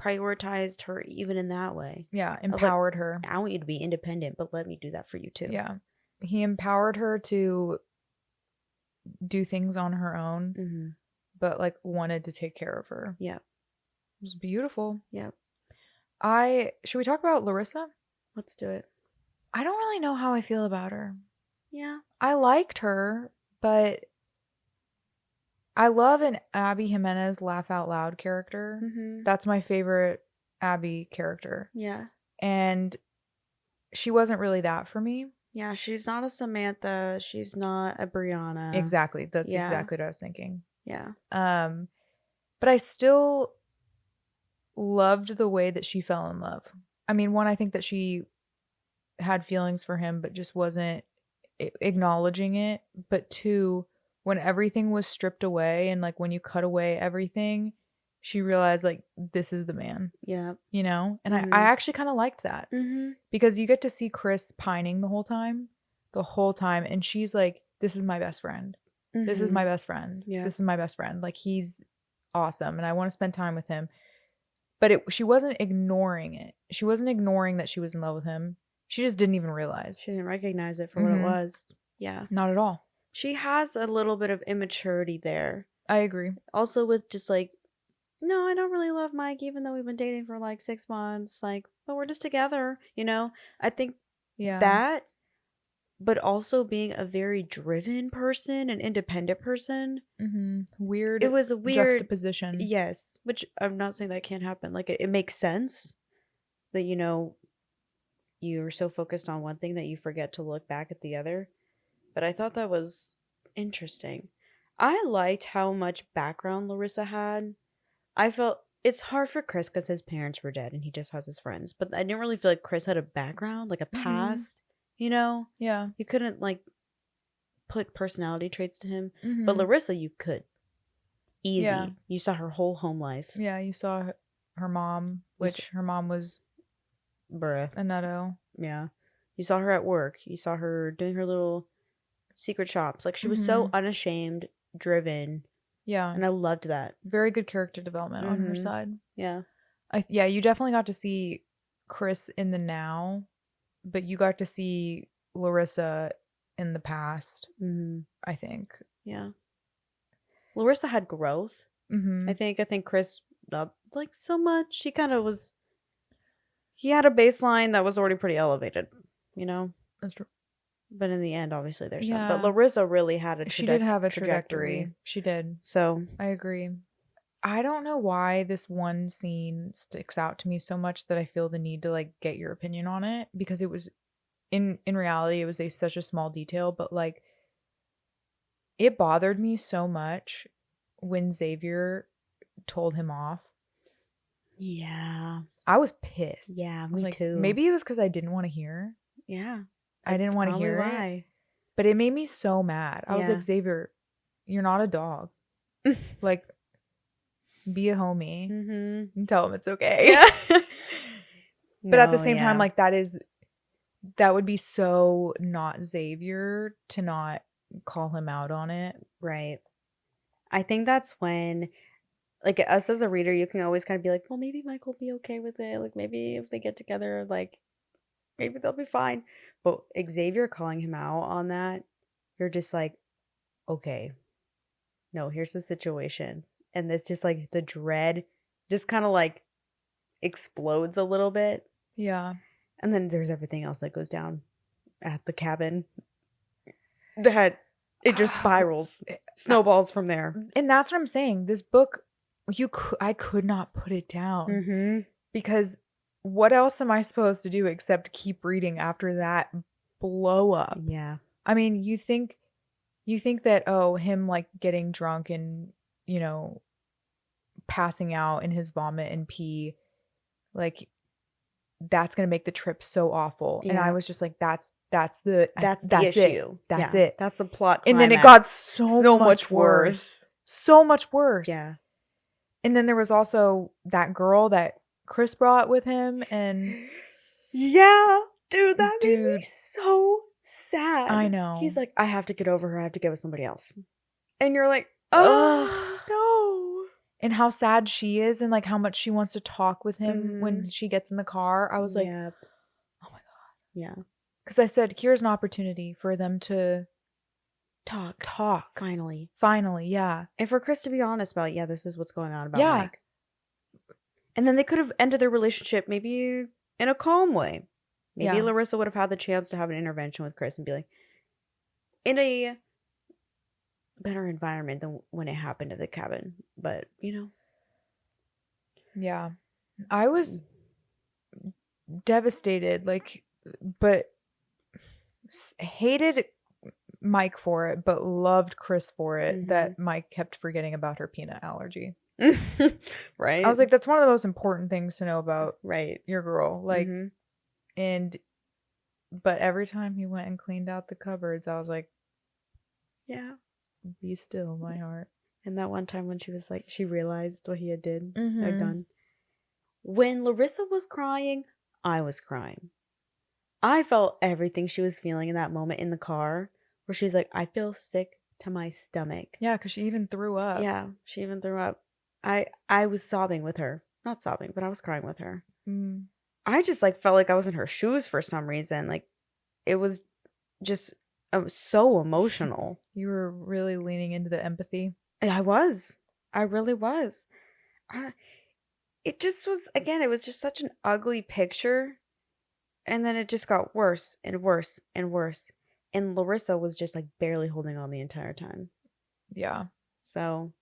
prioritized her even in that way. Yeah, empowered her. I want you to be independent, but let me do that for you too. Yeah. He empowered her to do things on her own, but like wanted to take care of her. Yeah. It was beautiful. Yeah. Should we talk about Larissa? Let's do it. I don't really know how I feel about her. Yeah. I liked her, but I love an Abby Jimenez laugh out loud character. That's my favorite Abby character. Yeah. And she wasn't really that for me. Yeah, she's not a Samantha. She's not a Brianna. Exactly. That's exactly what I was thinking. Yeah. But I still loved the way that she fell in love. I mean, one, I think that she had feelings for him, but just wasn't acknowledging it. But two, when everything was stripped away and like when you cut away everything, she realized like this is the man. Yeah. You know? And I actually kind of liked that. Because you get to see Chris pining the whole time. And she's like, this is my best friend. This is my best friend. Yeah. This is my best friend. Like he's awesome and I want to spend time with him. But she wasn't ignoring it. She wasn't ignoring that she was in love with him. She just didn't even realize. She didn't recognize it for what it was. Yeah. Not at all. She has a little bit of immaturity there. I agree. Also with just like, no, I don't really love Mike, even though we've been dating for like 6 months. Like, but we're just together, you know? I think that, but also being a very driven person, an independent person. Weird. It was a weird juxtaposition. Yes, which I'm not saying that can't happen. Like, it makes sense that, you know, you're so focused on one thing that you forget to look back at the other. But I thought that was interesting. I liked how much background Larissa had. I felt it's hard for Chris because his parents were dead and he just has his friends. But I didn't really feel like Chris had a background, like a past, you know? Yeah. You couldn't, like, put personality traits to him. But Larissa, you could. Easy. Yeah. You saw her whole home life. Yeah, you saw her mom, which her mom was a nutto. Yeah. You saw her at work. You saw her doing her little secret shops. Like, she was so unashamed, driven. Yeah. And I loved that. Very good character development on her side. Yeah. Yeah, you definitely got to see Chris in the now, but you got to see Larissa in the past, I think. Yeah. Larissa had growth. I think Chris, not like so much. He kind of was, he had a baseline that was already pretty elevated, you know? That's true. But in the end, obviously, there's some. But Larissa really had a she did have a trajectory. She did. So I agree. I don't know why this one scene sticks out to me so much that I feel the need to like get your opinion on it, because it was in reality it was such a small detail, but like it bothered me so much when Xavier told him off. Yeah. I was pissed. Yeah, me too. Maybe it was because I didn't want to hear. Yeah. I didn't want to hear it. But it made me so mad. I was like, Xavier, you're not a dog. Like, be a homie. And tell him it's okay. Yeah. But at the same time, like, that would be so not Xavier to not call him out on it. Right. I think that's when, like, us as a reader, you can always kind of be like, well, maybe Mike will be okay with it. Like, maybe if they get together, like, maybe they'll be fine. But Xavier calling him out on that, you're just like, okay, no, here's the situation. And it's just like the dread just kind of like explodes a little bit. Yeah. And then there's everything else that goes down at the cabin. That it just spirals, snowballs from there. And that's what I'm saying. This book, I could not put it down. Because what else am I supposed to do except keep reading after that blow up? Yeah. I mean, you think that, oh, him like getting drunk and, you know, passing out in his vomit and pee, like, that's gonna make the trip so awful. Yeah. And I was just like, that's the issue. That's it. That's the plot climax. And then it got so much worse. So much worse. Yeah. And then there was also that girl that Chris brought with him, and yeah, dude, that made me so sad. I know. He's like, I have to get over her. I have to get with somebody else. And you're like, oh, no. And how sad she is, and like how much she wants to talk with him when she gets in the car. I was like, oh my God. Yeah. Because I said, here's an opportunity for them to talk. Finally, yeah. And for Chris to be honest about, this is what's going on about Mike. And then they could have ended their relationship maybe in a calm way. Maybe Larissa would have had the chance to have an intervention with Chris and be like, in a better environment than when it happened at the cabin. But, you know. Yeah. I was devastated, like, but hated Mike for it, but loved Chris for it, that Mike kept forgetting about her peanut allergy. Right. I was like, that's one of the most important things to know about your girl. Like, but every time he went and cleaned out the cupboards, I was like, yeah, be still, my heart. And that one time when she was like, she realized what he had done. When Larissa was crying, I was crying. I felt everything she was feeling in that moment in the car, where she's like, I feel sick to my stomach. Yeah, because she even threw up. Yeah, she even threw up. I was sobbing with her. Not sobbing, but I was crying with her. I just like felt like I was in her shoes for some reason. Like, it was just so emotional. You were really leaning into the empathy. I was. I really was. It just was, again, it was just such an ugly picture. And then it just got worse and worse and worse. And Larissa was just like barely holding on the entire time. Yeah. So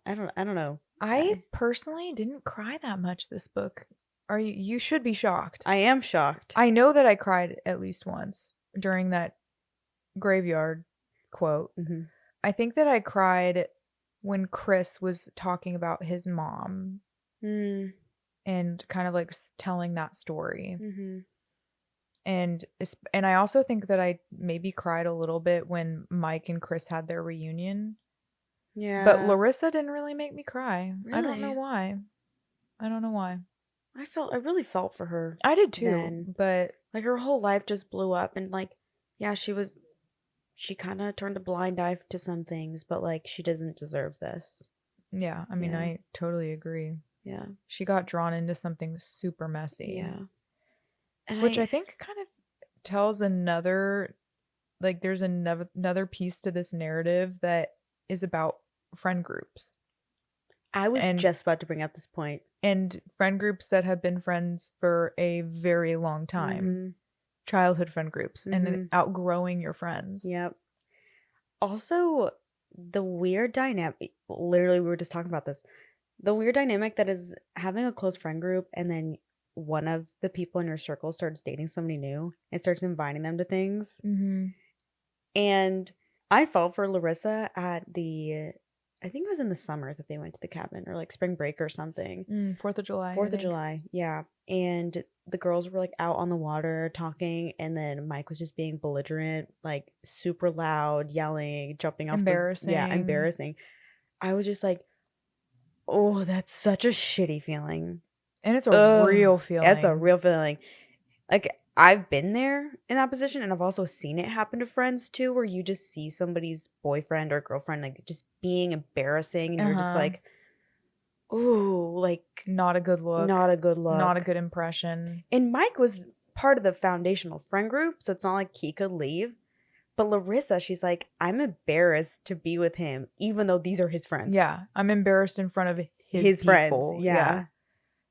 I don't know. I personally didn't cry that much this book. You should be shocked. I am shocked. I know that I cried at least once during that graveyard quote. Mm-hmm. I think that I cried when Chris was talking about his mom and kind of like telling that story. Mm-hmm. And I also think that I maybe cried a little bit when Mike and Chris had their reunion. Yeah. But Larissa didn't really make me cry. Really? I don't know why. I really felt for her. I did too. Then. But like her whole life just blew up, and like, yeah, she kind of turned a blind eye to some things, but like she doesn't deserve this. Yeah, I mean, I totally agree. Yeah. She got drawn into something super messy. Yeah. And which I think kind of tells another, like, there's another piece to this narrative that is about friend groups. I was just about to bring up this point. And friend groups that have been friends for a very long time. Mm-hmm. Childhood friend groups. Mm-hmm. And outgrowing your friends. Yep. Also, the weird dynamic, literally we were just talking about this. The weird dynamic that is having a close friend group and then one of the people in your circle starts dating somebody new and starts inviting them to things. Mm-hmm. And I felt for Larissa at I think it was in the summer that they went to the cabin, or like spring break or something. 4th of July. 4th of July, yeah. And the girls were like out on the water talking, and then Mike was just being belligerent, like super loud, yelling, jumping off. Embarrassing. I was just like, oh, that's such a shitty feeling. And it's a real feeling. It's a real feeling. Like, I've been there in that position, and I've also seen it happen to friends too, where you just see somebody's boyfriend or girlfriend like just being embarrassing, and you're just like, ooh, like not a good look. Not a good look. Not a good impression. And Mike was part of the foundational friend group, so it's not like he could leave. But Larissa, she's like, I'm embarrassed to be with him, even though these are his friends. Yeah, I'm embarrassed in front of his friends. people. Yeah.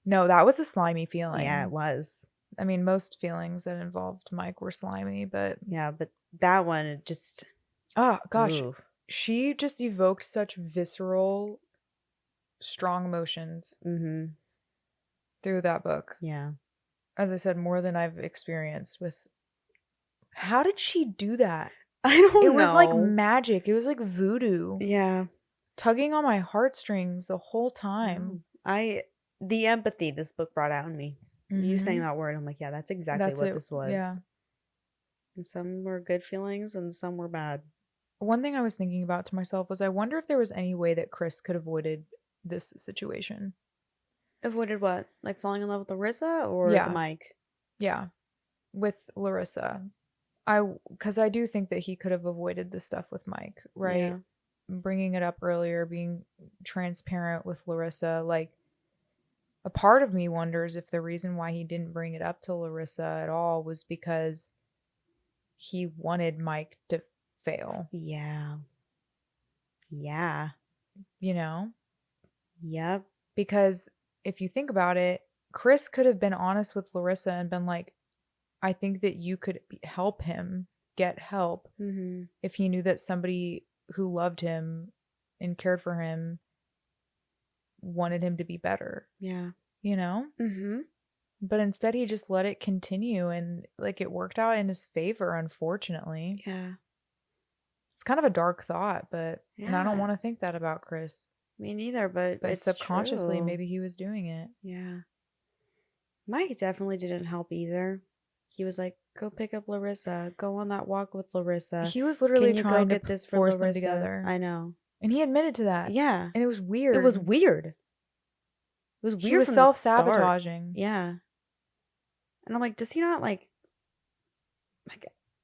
No, that was a slimy feeling. Yeah, it was. I mean, most feelings that involved Mike were slimy, but... Yeah, but that one, it just... Oh, gosh. Oof. She just evoked such visceral, strong emotions through that book. Yeah. As I said, more than I've experienced with... How did she do that? I don't know. It was like magic. It was like voodoo. Yeah. Tugging on my heartstrings the whole time. The empathy this book brought out in me. You saying that word, I'm like, yeah, that's exactly what this was. Yeah. And some were good feelings and some were bad. One thing I was thinking about to myself was I wonder if there was any way that Chris could have avoided this situation. Avoided what? Like falling in love with Larissa or Mike? Yeah. With Larissa. Because I do think that he could have avoided the stuff with Mike, right? Yeah. Bringing it up earlier, being transparent with Larissa, like, a part of me wonders if the reason why he didn't bring it up to Larissa at all was because he wanted Mike to fail. Yeah. Yeah. You know? Yep. Because if you think about it, Chris could have been honest with Larissa and been like, I think that you could help him get help if he knew that somebody who loved him and cared for him wanted him to be better. Yeah. You know? But instead he just let it continue, and like it worked out in his favor, unfortunately. Yeah. It's kind of a dark thought, but and I don't want to think that about Chris. Me neither, but it's subconsciously true. Maybe he was doing it. Yeah. Mike definitely didn't help either. He was like, go pick up Larissa. Go on that walk with Larissa. He was literally trying to get this force them together. I know. And he admitted to that. Yeah. And it was weird. It was weird. He was self-sabotaging. Yeah. And I'm like, does he not like,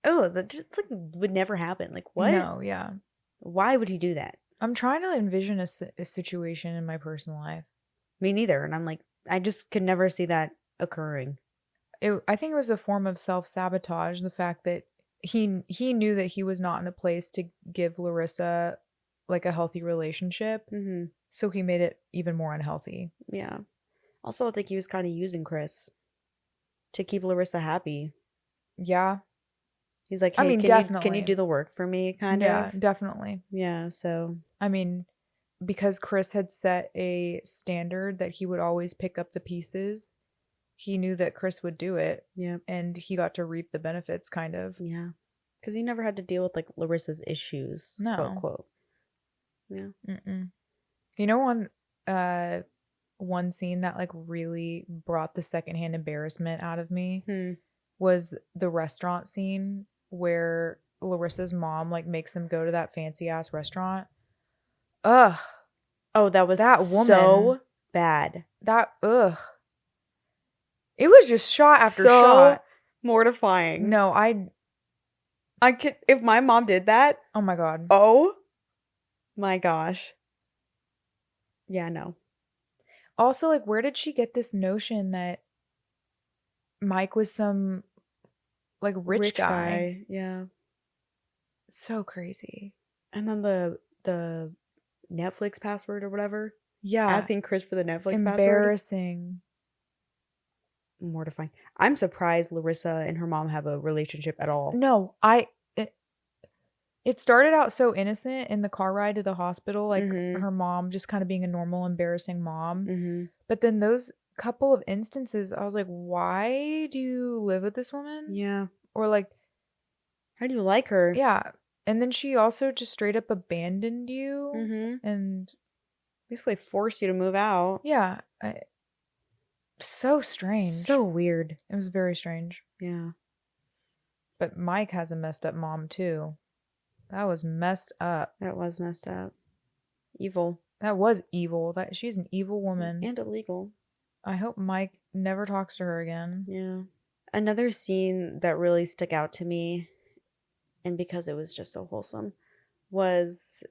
oh, that just like would never happen. Like, what? No, yeah. Why would he do that? I'm trying to envision a situation in my personal life. Me neither. And I'm like, I just could never see that occurring. I think it was a form of self-sabotage, the fact that he knew that he was not in a place to give Larissa like a healthy relationship. Mm-hmm. So he made it even more unhealthy. Yeah. Also, I think he was kind of using Chris to keep Larissa happy. Yeah. He's like, I hey, mean, can you definitely. do the work for me, kind Yeah, of? definitely. Yeah, so. I mean, because Chris had set a standard that he would always pick up the pieces, he knew that Chris would do it. Yeah. And he got to reap the benefits, kind of. Yeah. Because he never had to deal with, like, Larissa's issues, No. quote, quote. Yeah. Mm-mm. You know, one scene that like really brought the secondhand embarrassment out of me was the restaurant scene where Larissa's mom like makes them go to that fancy ass restaurant. Ugh. Oh, that was that woman so bad. Ugh. It was just shot after shot. Mortifying. No, I could, if my mom did that. Oh my God. Oh my gosh. Yeah, no. Also, like, where did she get this notion that Mike was some like rich guy? Yeah. So crazy. And then the Netflix password or whatever. Yeah. Asking Chris for the Netflix password. Embarrassing. Mortifying. I'm surprised Larissa and her mom have a relationship at all. No, it started out so innocent in the car ride to the hospital, like her mom just kind of being a normal, embarrassing mom. But then those couple of instances, I was like, why do you live with this woman? Yeah. Or like, how do you like her? Yeah. And then she also just straight up abandoned you and basically forced you to move out. Yeah. So strange. So weird. It was very strange. Yeah. But Mike has a messed up mom too. That was messed up. That was messed up. Evil. That was evil. She's an evil woman. And illegal. I hope Mike never talks to her again. Yeah. Another scene that really stuck out to me, and because it was just so wholesome, was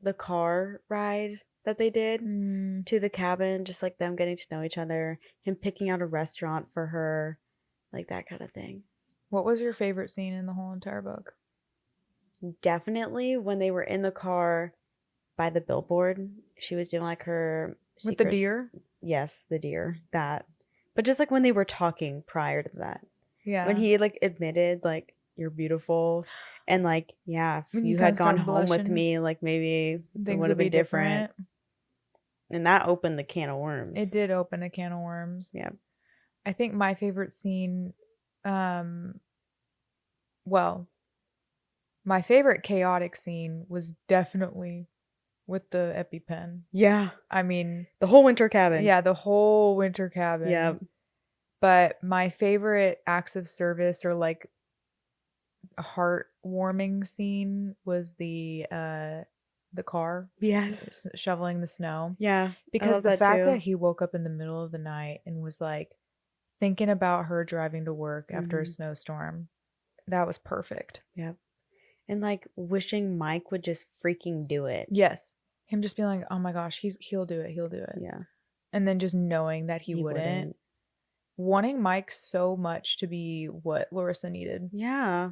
the car ride that they did to the cabin, just like them getting to know each other, him picking out a restaurant for her, like that kind of thing. What was your favorite scene in the whole entire book? Definitely when they were in the car by the billboard. She was doing like her secret... With the deer? Yes, the deer. That. But just like when they were talking prior to that. Yeah. When he like admitted like, you're beautiful. And like, yeah, if you had gone home with me, like maybe things would have been different. And that opened the can of worms. It did open a can of worms. Yeah. I think my favorite scene, my favorite chaotic scene was definitely with the EpiPen. Yeah. I mean, the whole winter cabin. Yeah, the whole winter cabin. Yeah. But my favorite acts of service or like heartwarming scene was the car. Yes. Shoveling the snow. Yeah. Because the fact that he woke up in the middle of the night and was like thinking about her driving to work after a snowstorm, that was perfect. Yep. And like wishing Mike would just freaking do it. Yes. Him just being like, oh my gosh, he'll do it. He'll do it. Yeah. And then just knowing that he wouldn't. Wanting Mike so much to be what Larissa needed. Yeah.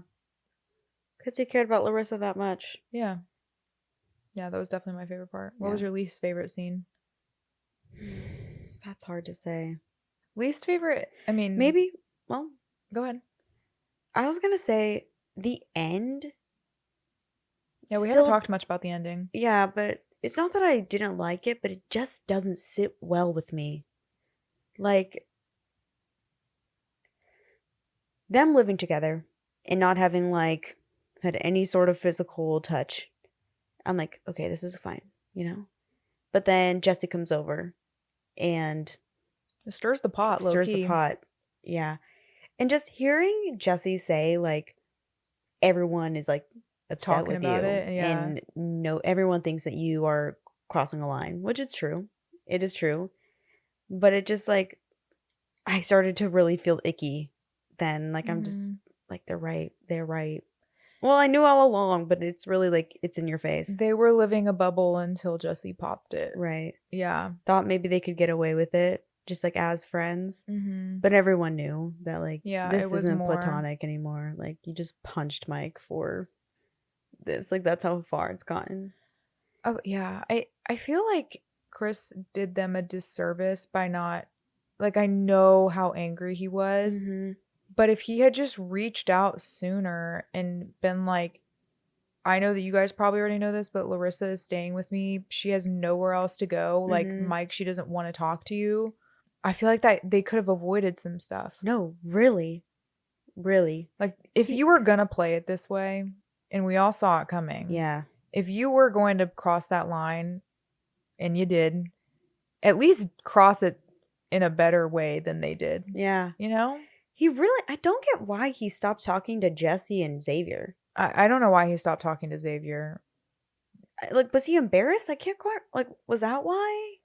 Because he cared about Larissa that much. Yeah. Yeah, that was definitely my favorite part. What was your least favorite scene? That's hard to say. Least favorite? I mean... Maybe... Well... Go ahead. I was going to say the end... Yeah, we haven't talked much about the ending. Yeah, but it's not that I didn't like it, but it just doesn't sit well with me. Like... them living together and not having, like, had any sort of physical touch. I'm like, okay, this is fine, you know? But then Jesse comes over and... it stirs the pot, low-key. Stirs the pot, yeah. And just hearing Jesse say, like, everyone is, like, upset talking with about you. It, yeah. And no, everyone thinks that you are crossing a line, which is true. It is true. But it just, like, I started to really feel icky then. Like, I'm just, like, they're right. Well, I knew all along, but it's really, like, it's in your face. They were living a bubble until Jesse popped it. Right. Yeah. Thought maybe they could get away with it. just like as friends. Mm-hmm. But everyone knew that like this it was isn't more platonic anymore. Like you just punched Mike for this. Like that's how far it's gotten. Oh yeah, I feel like Chris did them a disservice by not, like, I know how angry he was, but if he had just reached out sooner and been like, I know that you guys probably already know this, but Larissa is staying with me. She has nowhere else to go. Like, Mike, she doesn't want to talk to you. I feel like that they could have avoided some stuff. No, really. Like, if you were gonna play it this way, and we all saw it coming. Yeah. If you were going to cross that line, and you did, at least cross it in a better way than they did. Yeah. You know? I don't get why he stopped talking to Jesse and Xavier. I don't know why he stopped talking to Xavier. Like, was he embarrassed? I can't quite, like, was that why?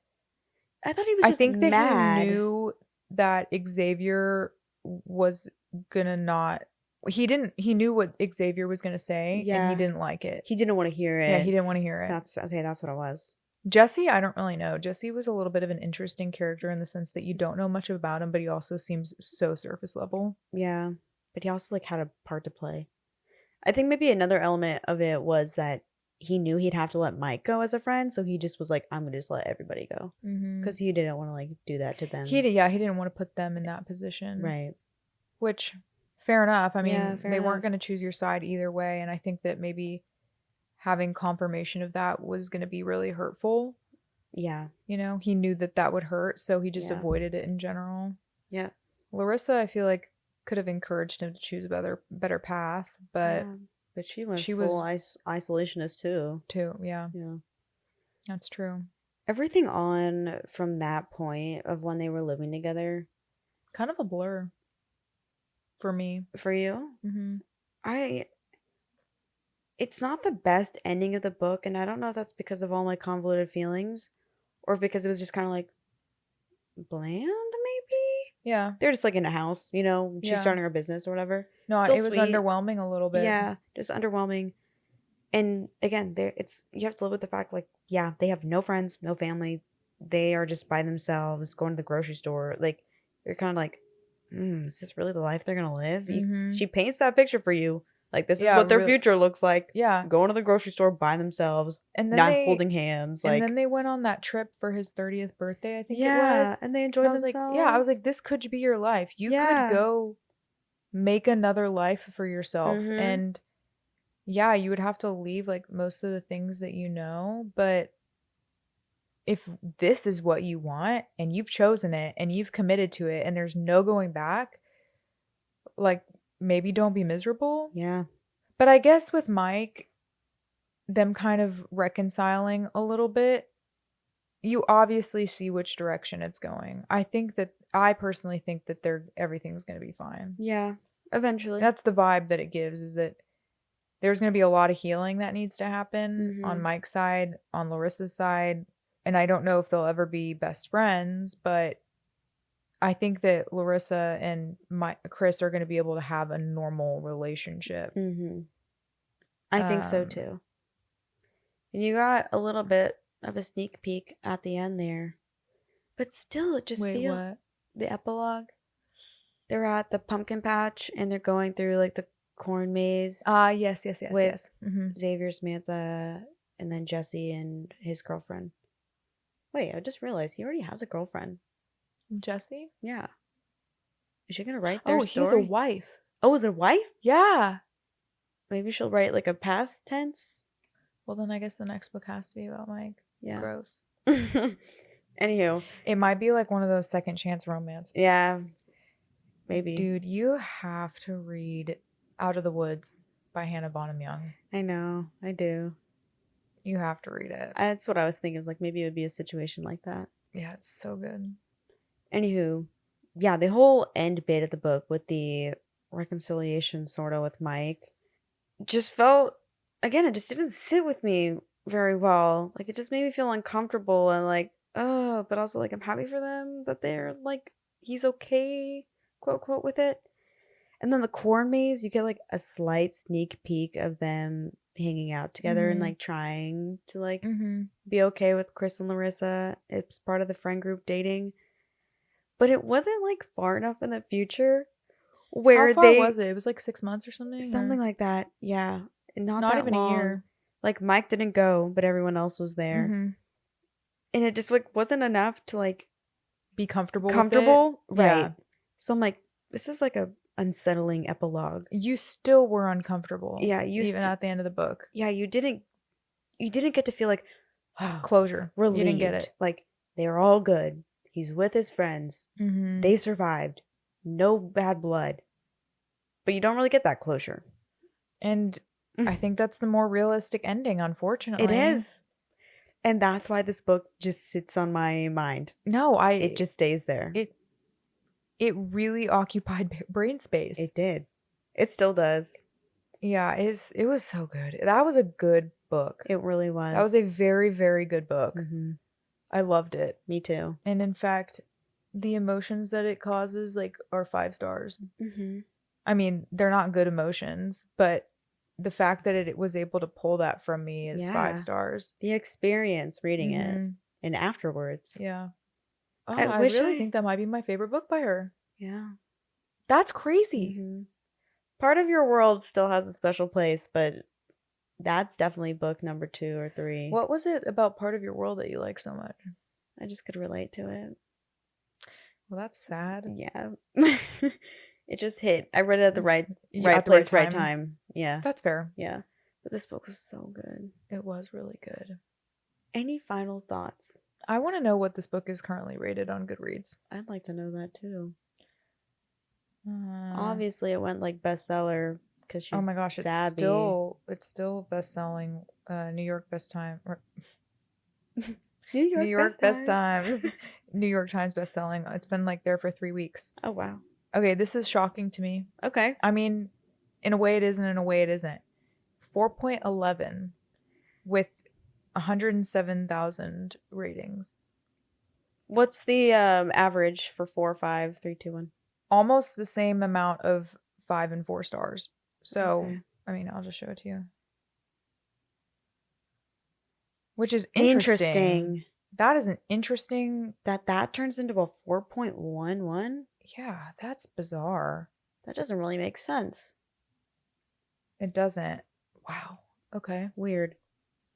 I thought he was just I think mad. that he knew that Xavier was gonna not. He knew what Xavier was gonna say, and he didn't like it. He didn't want to hear it. Yeah, he didn't want to hear it. That's what it was. Jesse, I don't really know. Jesse was a little bit of an interesting character in the sense that you don't know much about him, but he also seems so surface level. Yeah, but he also like had a part to play. I think maybe another element of it was that he knew he'd have to let Mike go as a friend, so he just was like, "I'm gonna just let everybody go," because he didn't want to like do that to them. He didn't want to put them in that position, right? Which, fair enough. I mean, they enough. weren't going to choose your side either way, and I think that maybe having confirmation of that was going to be really hurtful. Yeah, you know, he knew that would hurt, so he just avoided it in general. Yeah, Larissa, I feel like, could have encouraged him to choose a better path, but she was isolationist too. Yeah, that's true. Everything on from that point of when they were living together, kind of a blur for me. For you? It's not the best ending of the book, and I don't know if that's because of all my convoluted feelings or because it was just kind of like bland, maybe? Yeah. They're just like in a house, you know, she's starting her business or whatever. No, Still it was underwhelming a little bit. Yeah, just underwhelming. And again, you have to live with the fact, like, yeah, they have no friends, no family. They are just by themselves, going to the grocery store. Like, you're kind of like, is this really the life they're gonna live? She paints that picture for you. Like, this is what their future looks like. Yeah. Going to the grocery store by themselves, and then not holding hands. And then they went on that trip for his 30th birthday, I think it was. And they enjoyed themselves. I was like, this could be your life. You could go make another life for yourself. And yeah, you would have to leave like most of the things that you know, but if this is what you want and you've chosen it and you've committed to it and there's no going back, like, maybe don't be miserable. Yeah. But I guess with Mike, them kind of reconciling a little bit, you obviously see which direction it's going. I personally think that everything's going to be fine. Yeah, eventually. That's the vibe that it gives, is that there's going to be a lot of healing that needs to happen on Mike's side, on Larissa's side. And I don't know if they'll ever be best friends, but I think that Larissa and Chris are going to be able to have a normal relationship. I think so too. And you got a little bit of a sneak peek at the end there, but still, it just feels what? The epilogue. They're at the pumpkin patch and they're going through like the corn maze. Yes. With Xavier, Samantha, and then Jesse and his girlfriend. Wait, I just realized he already has a girlfriend. Jesse? Yeah. Is she gonna write their story? Oh, he has a wife. Oh, is it a wife? Yeah. Maybe she'll write like a past tense. Well, then I guess the next book has to be about Mike. Yeah. Gross. Anywho. It might be like one of those second chance romance. Yeah. Maybe. Dude, you have to read Out of the Woods by Hannah Bonham Young. I know. I do. You have to read it. That's what I was thinking. It was like maybe it would be a situation like that. Yeah, it's so good. Anywho, yeah, the whole end bit of the book with the reconciliation sort of with Mike just felt, again, it just didn't sit with me very well. Like, it just made me feel uncomfortable and like, oh, but also like I'm happy for them that they're like, he's okay, quote, quote, with it. And then the corn maze, you get like a slight sneak peek of them hanging out together and like trying to like be okay with Chris and Larissa. It's part of the friend group dating. But it wasn't like far enough in the future where How far was it? It was like 6 months or something? something like that. Yeah. Not that even long. a year. Like Mike didn't go, but everyone else was there. Mm-hmm. And it just like wasn't enough to like be comfortable. Right. Yeah. So I'm like, this is like a unsettling epilogue. You still were uncomfortable. Yeah, even at the end of the book. Yeah, you didn't get to feel like closure. Relieved. You didn't get it. Like they're all good. He's with his friends. Mm-hmm. They survived. No bad blood. But you don't really get that closure. And I think that's the more realistic ending, unfortunately. It is. And that's why this book just sits on my mind. No, it just stays there. It really occupied brain space. It did. It still does. Yeah, it was so good. That was a good book. It really was. That was a very, very good book. Mm-hmm. I loved it. Me too. And in fact, the emotions that it causes like are 5 stars. Mm-hmm. I mean, they're not good emotions, but the fact that it was able to pull that from me is 5 stars. The experience reading it and afterwards. Yeah. Oh, I really think that might be my favorite book by her. Yeah. That's crazy. Mm-hmm. Part of Your World still has a special place, but that's definitely book number 2 or 3. What was it about Part of Your World that you like so much? I just could relate to it. Well, that's sad. Yeah. It just hit. I read it at the right place, right time. Yeah. That's fair. Yeah. But this book was so good. It was really good. Any final thoughts? I want to know what this book is currently rated on Goodreads. I'd like to know that too. Obviously, it went like bestseller because she's oh my gosh, it's still best-selling. New York Best Time. New York Best Times. New York Times best-selling. It's been like there for 3 weeks. Oh wow. Okay, this is shocking to me. Okay. I mean, in a way it is and in a way it isn't. 4.11 with 107,000 ratings. What's the average for 4, 5, 3, 2, 1? Almost the same amount of 5 and 4 stars. So, okay. I mean, I'll just show it to you. Which is interesting. That is an interesting... That turns into a 4.11? Yeah, that's bizarre. That doesn't really make sense. It doesn't. Wow. Okay. Weird.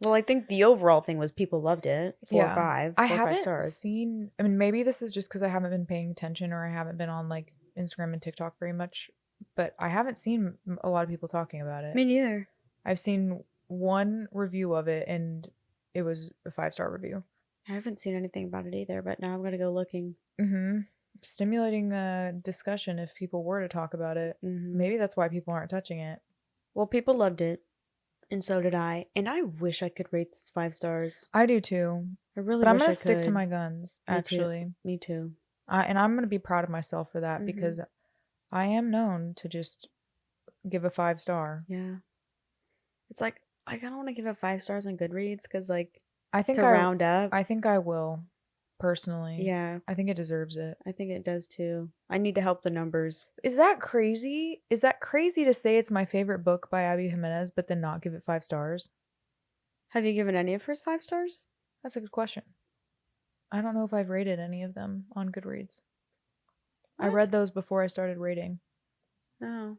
Well, I think the overall thing was people loved it. 4 or 5. I haven't seen... I mean, maybe this is just because I haven't been paying attention or I haven't been on, like, Instagram and TikTok very much. But I haven't seen a lot of people talking about it. Me neither. I've seen one review of it, and it was a 5-star review. I haven't seen anything about it either, but now I'm going to go looking. Mm-hmm. Stimulating discussion if people were to talk about it. Mm-hmm. Maybe that's why people aren't touching it. Well, people loved it. And so did I. And I wish I could rate this 5 stars. I do too. I really but I'm wish going I to stick could. to my guns, actually. Me too. And I'm going to be proud of myself for that because I am known to just give a 5-star. Yeah. It's like, I kind of want to give it 5 stars on Goodreads because, like, I think round up. I think I will, personally. Yeah. I think it deserves it. I think it does too. I need to help the numbers. Is that crazy? Is that crazy to say it's my favorite book by Abby Jimenez, but then not give it 5 stars? Have you given any of hers 5 stars? That's a good question. I don't know if I've rated any of them on Goodreads. What? I read those before I started rating. Oh.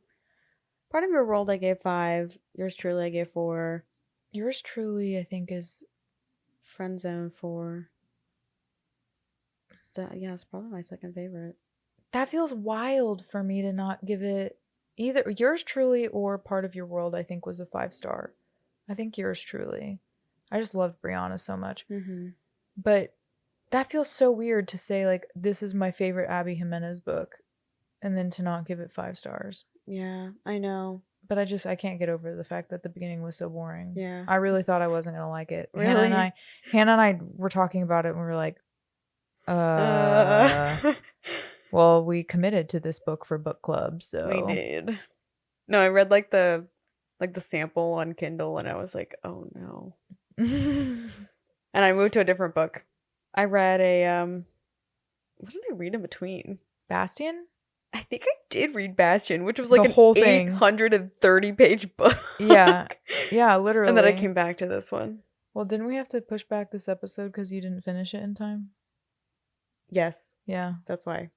Part of Your World I gave 5. Yours truly I gave 4. Yours truly I think is... Friend Zone 4. Yeah, it's probably my second favorite. That feels wild for me to not give it either. Yours truly or Part of Your World I think was a 5-star. I think Yours truly. I just loved Brianna so much. Mm-hmm. But that feels so weird to say, like, this is my favorite Abby Jimenez book and then to not give it 5 stars. Yeah, I know. But I can't get over the fact that the beginning was so boring. Yeah. I really thought I wasn't going to like it. Really? Hannah and I were talking about it and we were like, well, we committed to this book for book club, so. We did. No, I read like the sample on Kindle and I was like, oh no. And I moved to a different book. I read what did I read in between? Bastion? I think I did read Bastion, which was like the an whole thing. 830-page book. Yeah, literally. And then I came back to this one. Well, didn't we have to push back this episode because you didn't finish it in time? Yes. Yeah. That's why.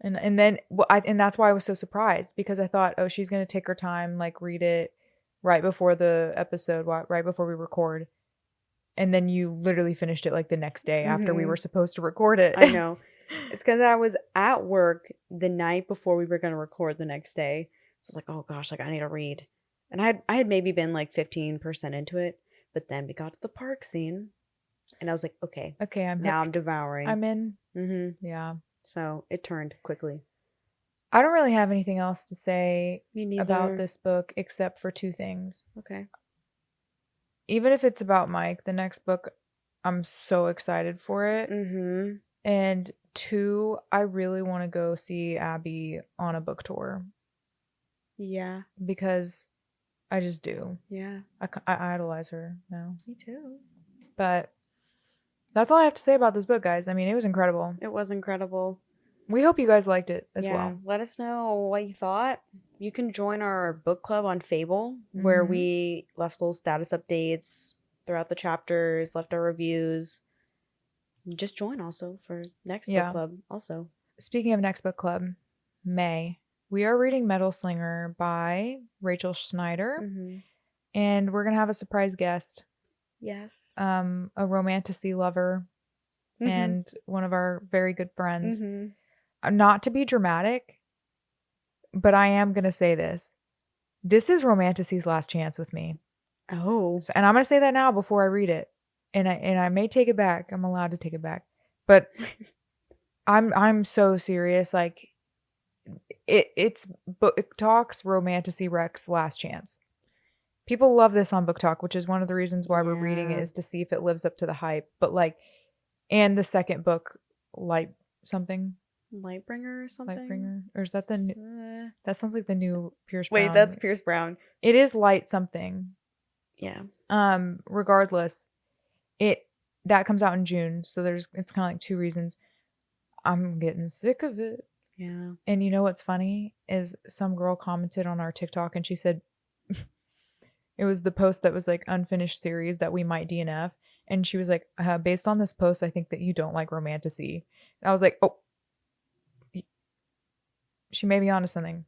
And then and that's why I was so surprised, because I thought, oh, she's gonna take her time, like read it right before the episode, right before we record. And then you literally finished it like the next day after we were supposed to record it. I know. It's because I was at work the night before we were going to record the next day. So I was like, oh gosh, like I need to read. And I had maybe been like 15% into it. But then we got to the park scene. And I was like, okay, I'm now hooked. I'm devouring. I'm in. Mm-hmm. Yeah. So it turned quickly. I don't really have anything else to say Me about neither. this book except for two things. Okay. Even if it's about Mike, the next book, I'm so excited for it. Mm-hmm. And two, I really want to go see Abby on a book tour. Yeah. Because I just do. Yeah. I idolize her now. Me too. But that's all I have to say about this book, guys. I mean, it was incredible. It was incredible. We hope you guys liked it as well. Let us know what you thought. You can join our book club on Fable, where we left little status updates throughout the chapters, left our reviews. Just join also for next book club also. Speaking of next book club, May, we are reading Metal Slinger by Rachel Schneider. Mm-hmm. And we're going to have a surprise guest. Yes. A romantasy lover and one of our very good friends. Not to be dramatic, but I am going to say this. This is romantasy's last chance with me. Oh. And I'm going to say that now before I read it. And I may take it back. I'm allowed to take it back. But I'm so serious. Like it's Book Talk's Romantasy Rex last chance. People love this on Book Talk, which is one of the reasons why we're reading it, is to see if it lives up to the hype. But like, and the second book, Lightbringer or something? Lightbringer? Or is that the new? That sounds like the new Pierce Brown. Wait, that's Pierce Brown. It is Light something. Yeah. Regardless, that comes out in June, so it's kind of like two reasons. I'm getting sick of it. Yeah. And you know what's funny is some girl commented on our TikTok and she said it was the post that was like unfinished series that we might DNF, and she was like, based on this post, I think that you don't like romantasy. And I was like, oh, she may be onto something.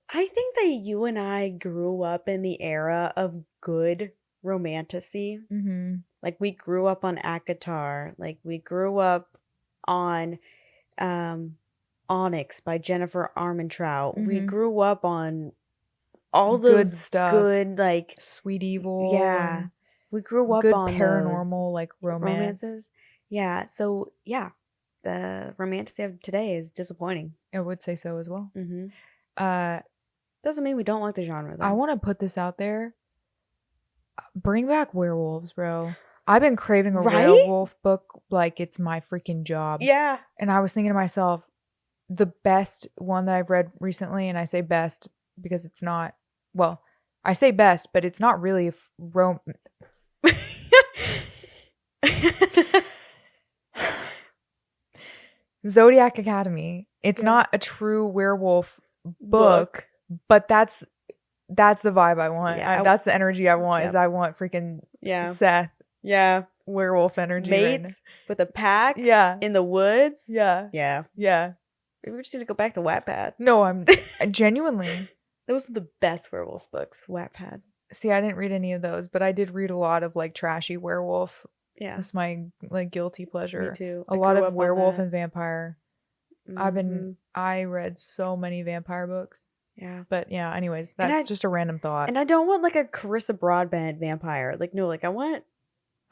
I think that you and I grew up in the era of good romantasy. Mm-hmm. Like we grew up on ACOTAR. Like we grew up on Onyx by Jennifer Armentrout. We grew up on all those good stuff. Good, like Sweet Evil. Yeah. We grew up good on paranormal, like romances. Yeah. So yeah, the romantasy of today is disappointing. I would say so as well. Doesn't mean we don't like the genre though. I want to put this out there. Bring back werewolves, bro. I've been craving a werewolf book like it's my freaking job. Yeah. And I was thinking to myself, the best one that I've read recently, and I say best because it's not, well, I say best, but it's not really Zodiac Academy. It's not a true werewolf book. But that's the vibe I want. Yeah, that's the energy I want. Is I want freaking Seth. Yeah. Werewolf energy. Mates with a pack. Yeah. In the woods. Yeah. Yeah. Yeah. Maybe we just need to go back to Wattpad. No, I'm genuinely. Those are the best werewolf books. Wattpad. See, I didn't read any of those, but I did read a lot of like trashy werewolf. Yeah. That's my like guilty pleasure. Me too. A lot of werewolf and vampire. I read so many vampire books. Yeah. But yeah, anyways, that's just a random thought. And I don't want like a Carissa Broadbent vampire. Like, no, like I want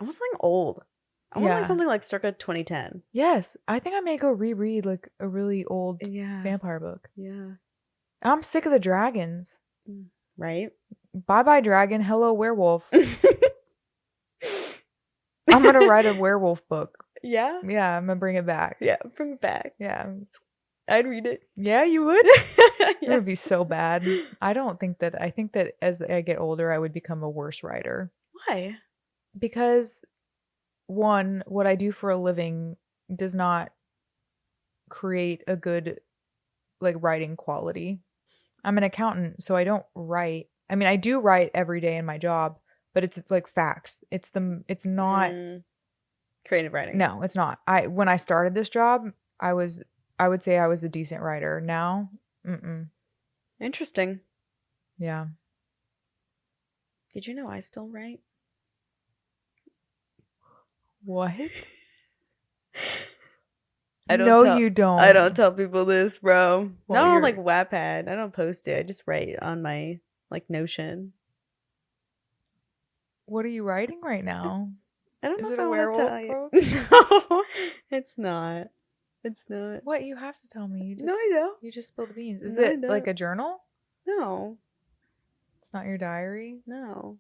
something old. I want like something like circa 2010. Yes. I think I may go reread like a really old vampire book. Yeah. I'm sick of the dragons. Right? Bye-bye dragon. Hello werewolf. I'm going to write a werewolf book. Yeah? Yeah, I'm going to bring it back. Yeah, bring it back. Yeah. I'd read it. Yeah, you would? It would be so bad. I think that as I get older, I would become a worse writer. Why? Because one, what I do for a living does not create a good like writing quality. I'm an accountant, so I don't write. I mean, I do write every day in my job, but it's like facts. It's not creative writing. No, it's not. When I started this job, I I would say I was a decent writer. Now, Interesting. Yeah. Did you know I still write? What? You don't. I don't tell people this, bro. Well, Not on like Wattpad. I don't post it. I just write on my like Notion. What are you writing right now? I don't know Is if it I a want to werewolf tell you. No, it's not. It's not. What? You have to tell me. No, I don't. You just spilled the beans. Is No, I it like don't. a journal? No, It's not your diary? no.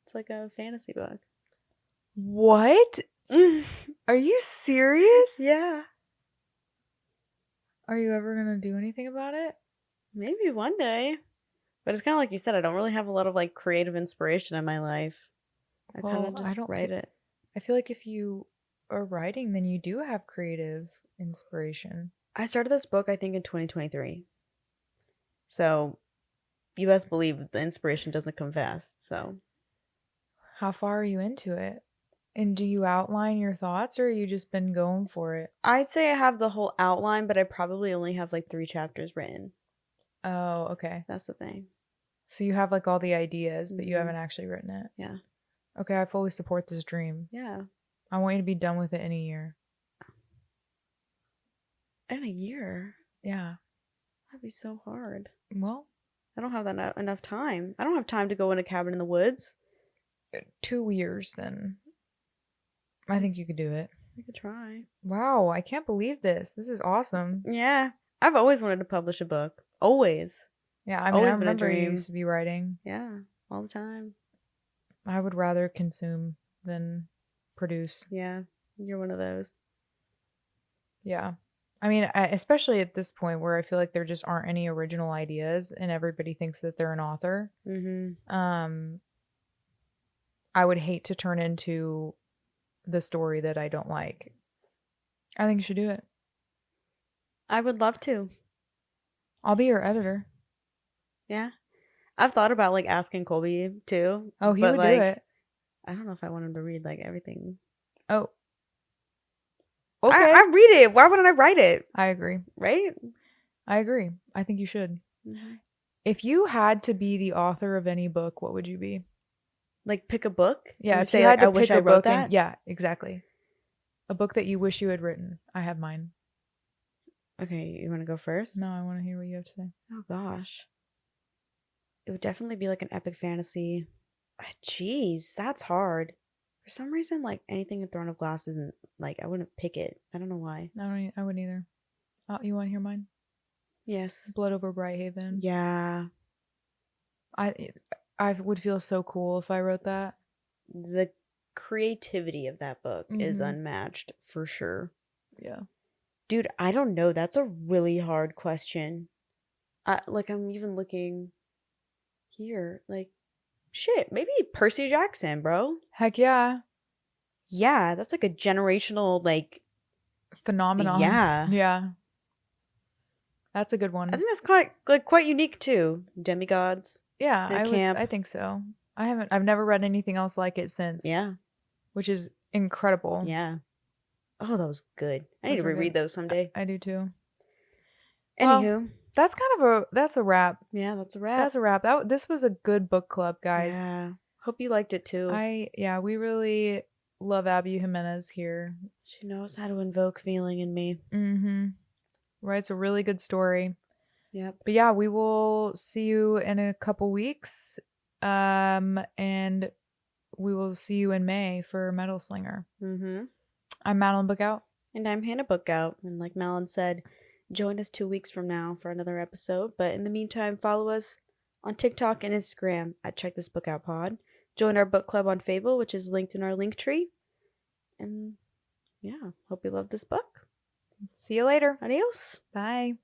It's like a fantasy book. What? Are you serious? Yeah. Are you ever going to do anything about it? Maybe one day. But it's kind of like you said, I don't really have a lot of like creative inspiration in my life. I kind of just write it. I feel like if you are writing, then you do have creative inspiration. I started this book, I think, in 2023. So you best believe the inspiration doesn't come fast. So how far are you into it? And do you outline your thoughts, or you just been going for it? I'd say I have the whole outline, but I probably only have like 3 chapters written. Oh, okay. That's the thing. So you have like all the ideas, but you haven't actually written it. Yeah. Okay, I fully support this dream. Yeah. I want you to be done with it in a year. In a year? Yeah. That'd be so hard. Well, I don't have that enough time. I don't have time to go in a cabin in the woods. 2 years then. I think you could do it. I could try. Wow, I can't believe this. This is awesome. Yeah. I've always wanted to publish a book. Always. Yeah, I mean, Always I been a remember you dream. used to be writing. Yeah, all the time. I would rather consume than produce. Yeah, you're one of those. Yeah. I mean, especially at this point where I feel like there just aren't any original ideas and everybody thinks that they're an author. I would hate to turn into the story that I don't like. I think you should do it. I would love to. I'll be your editor. Yeah. I've thought about like asking Colby too. Oh, he would do it. I don't know if I want him to read like everything. Oh. Okay. I read it. Why wouldn't I write it? I agree. Right? I agree. I think you should. If you had to be the author of any book, what would you be? Like pick a book? Yeah, if say, you had to I wish pick I a wrote book that? yeah, exactly. A book that you wish you had written. I have mine. Okay, you want to go first? No, I want to hear what you have to say. Oh gosh. It would definitely be like an epic fantasy. Jeez, that's hard. For some reason, like anything in Throne of Glass isn't like I wouldn't pick it. I don't know why. I wouldn't either. Oh, you want to hear mine? Yes. Blood Over Brighthaven. Yeah. I would feel so cool if I wrote that. The creativity of that book is unmatched for sure. Yeah. Dude, I don't know. That's a really hard question. I'm even looking here. Like, shit, maybe Percy Jackson, bro. Heck yeah. Yeah, that's like a generational, like, phenomenon. Yeah. Yeah. That's a good one. I think that's quite unique too. Demigods. Yeah, camp. I think so. I've never read anything else like it since. Yeah. Which is incredible. Yeah. Oh, that was good. I need to reread those someday. I do too. Anywho, that's a wrap. Yeah, that's a wrap. This was a good book club, guys. Yeah. Hope you liked it too. We really love Abby Jimenez here. She knows how to invoke feeling in me. Right, it's a really good story. Yep. But yeah, we will see you in a couple weeks. And we will see you in May for Metal Slinger. I'm Madeline Bookout. And I'm Hannah Bookout. And like Madeline said, join us 2 weeks from now for another episode. But in the meantime, follow us on TikTok and Instagram at Check This Book Out Pod. Join our book club on Fable, which is linked in our link tree. And yeah, hope you love this book. See you later. Adios. Bye.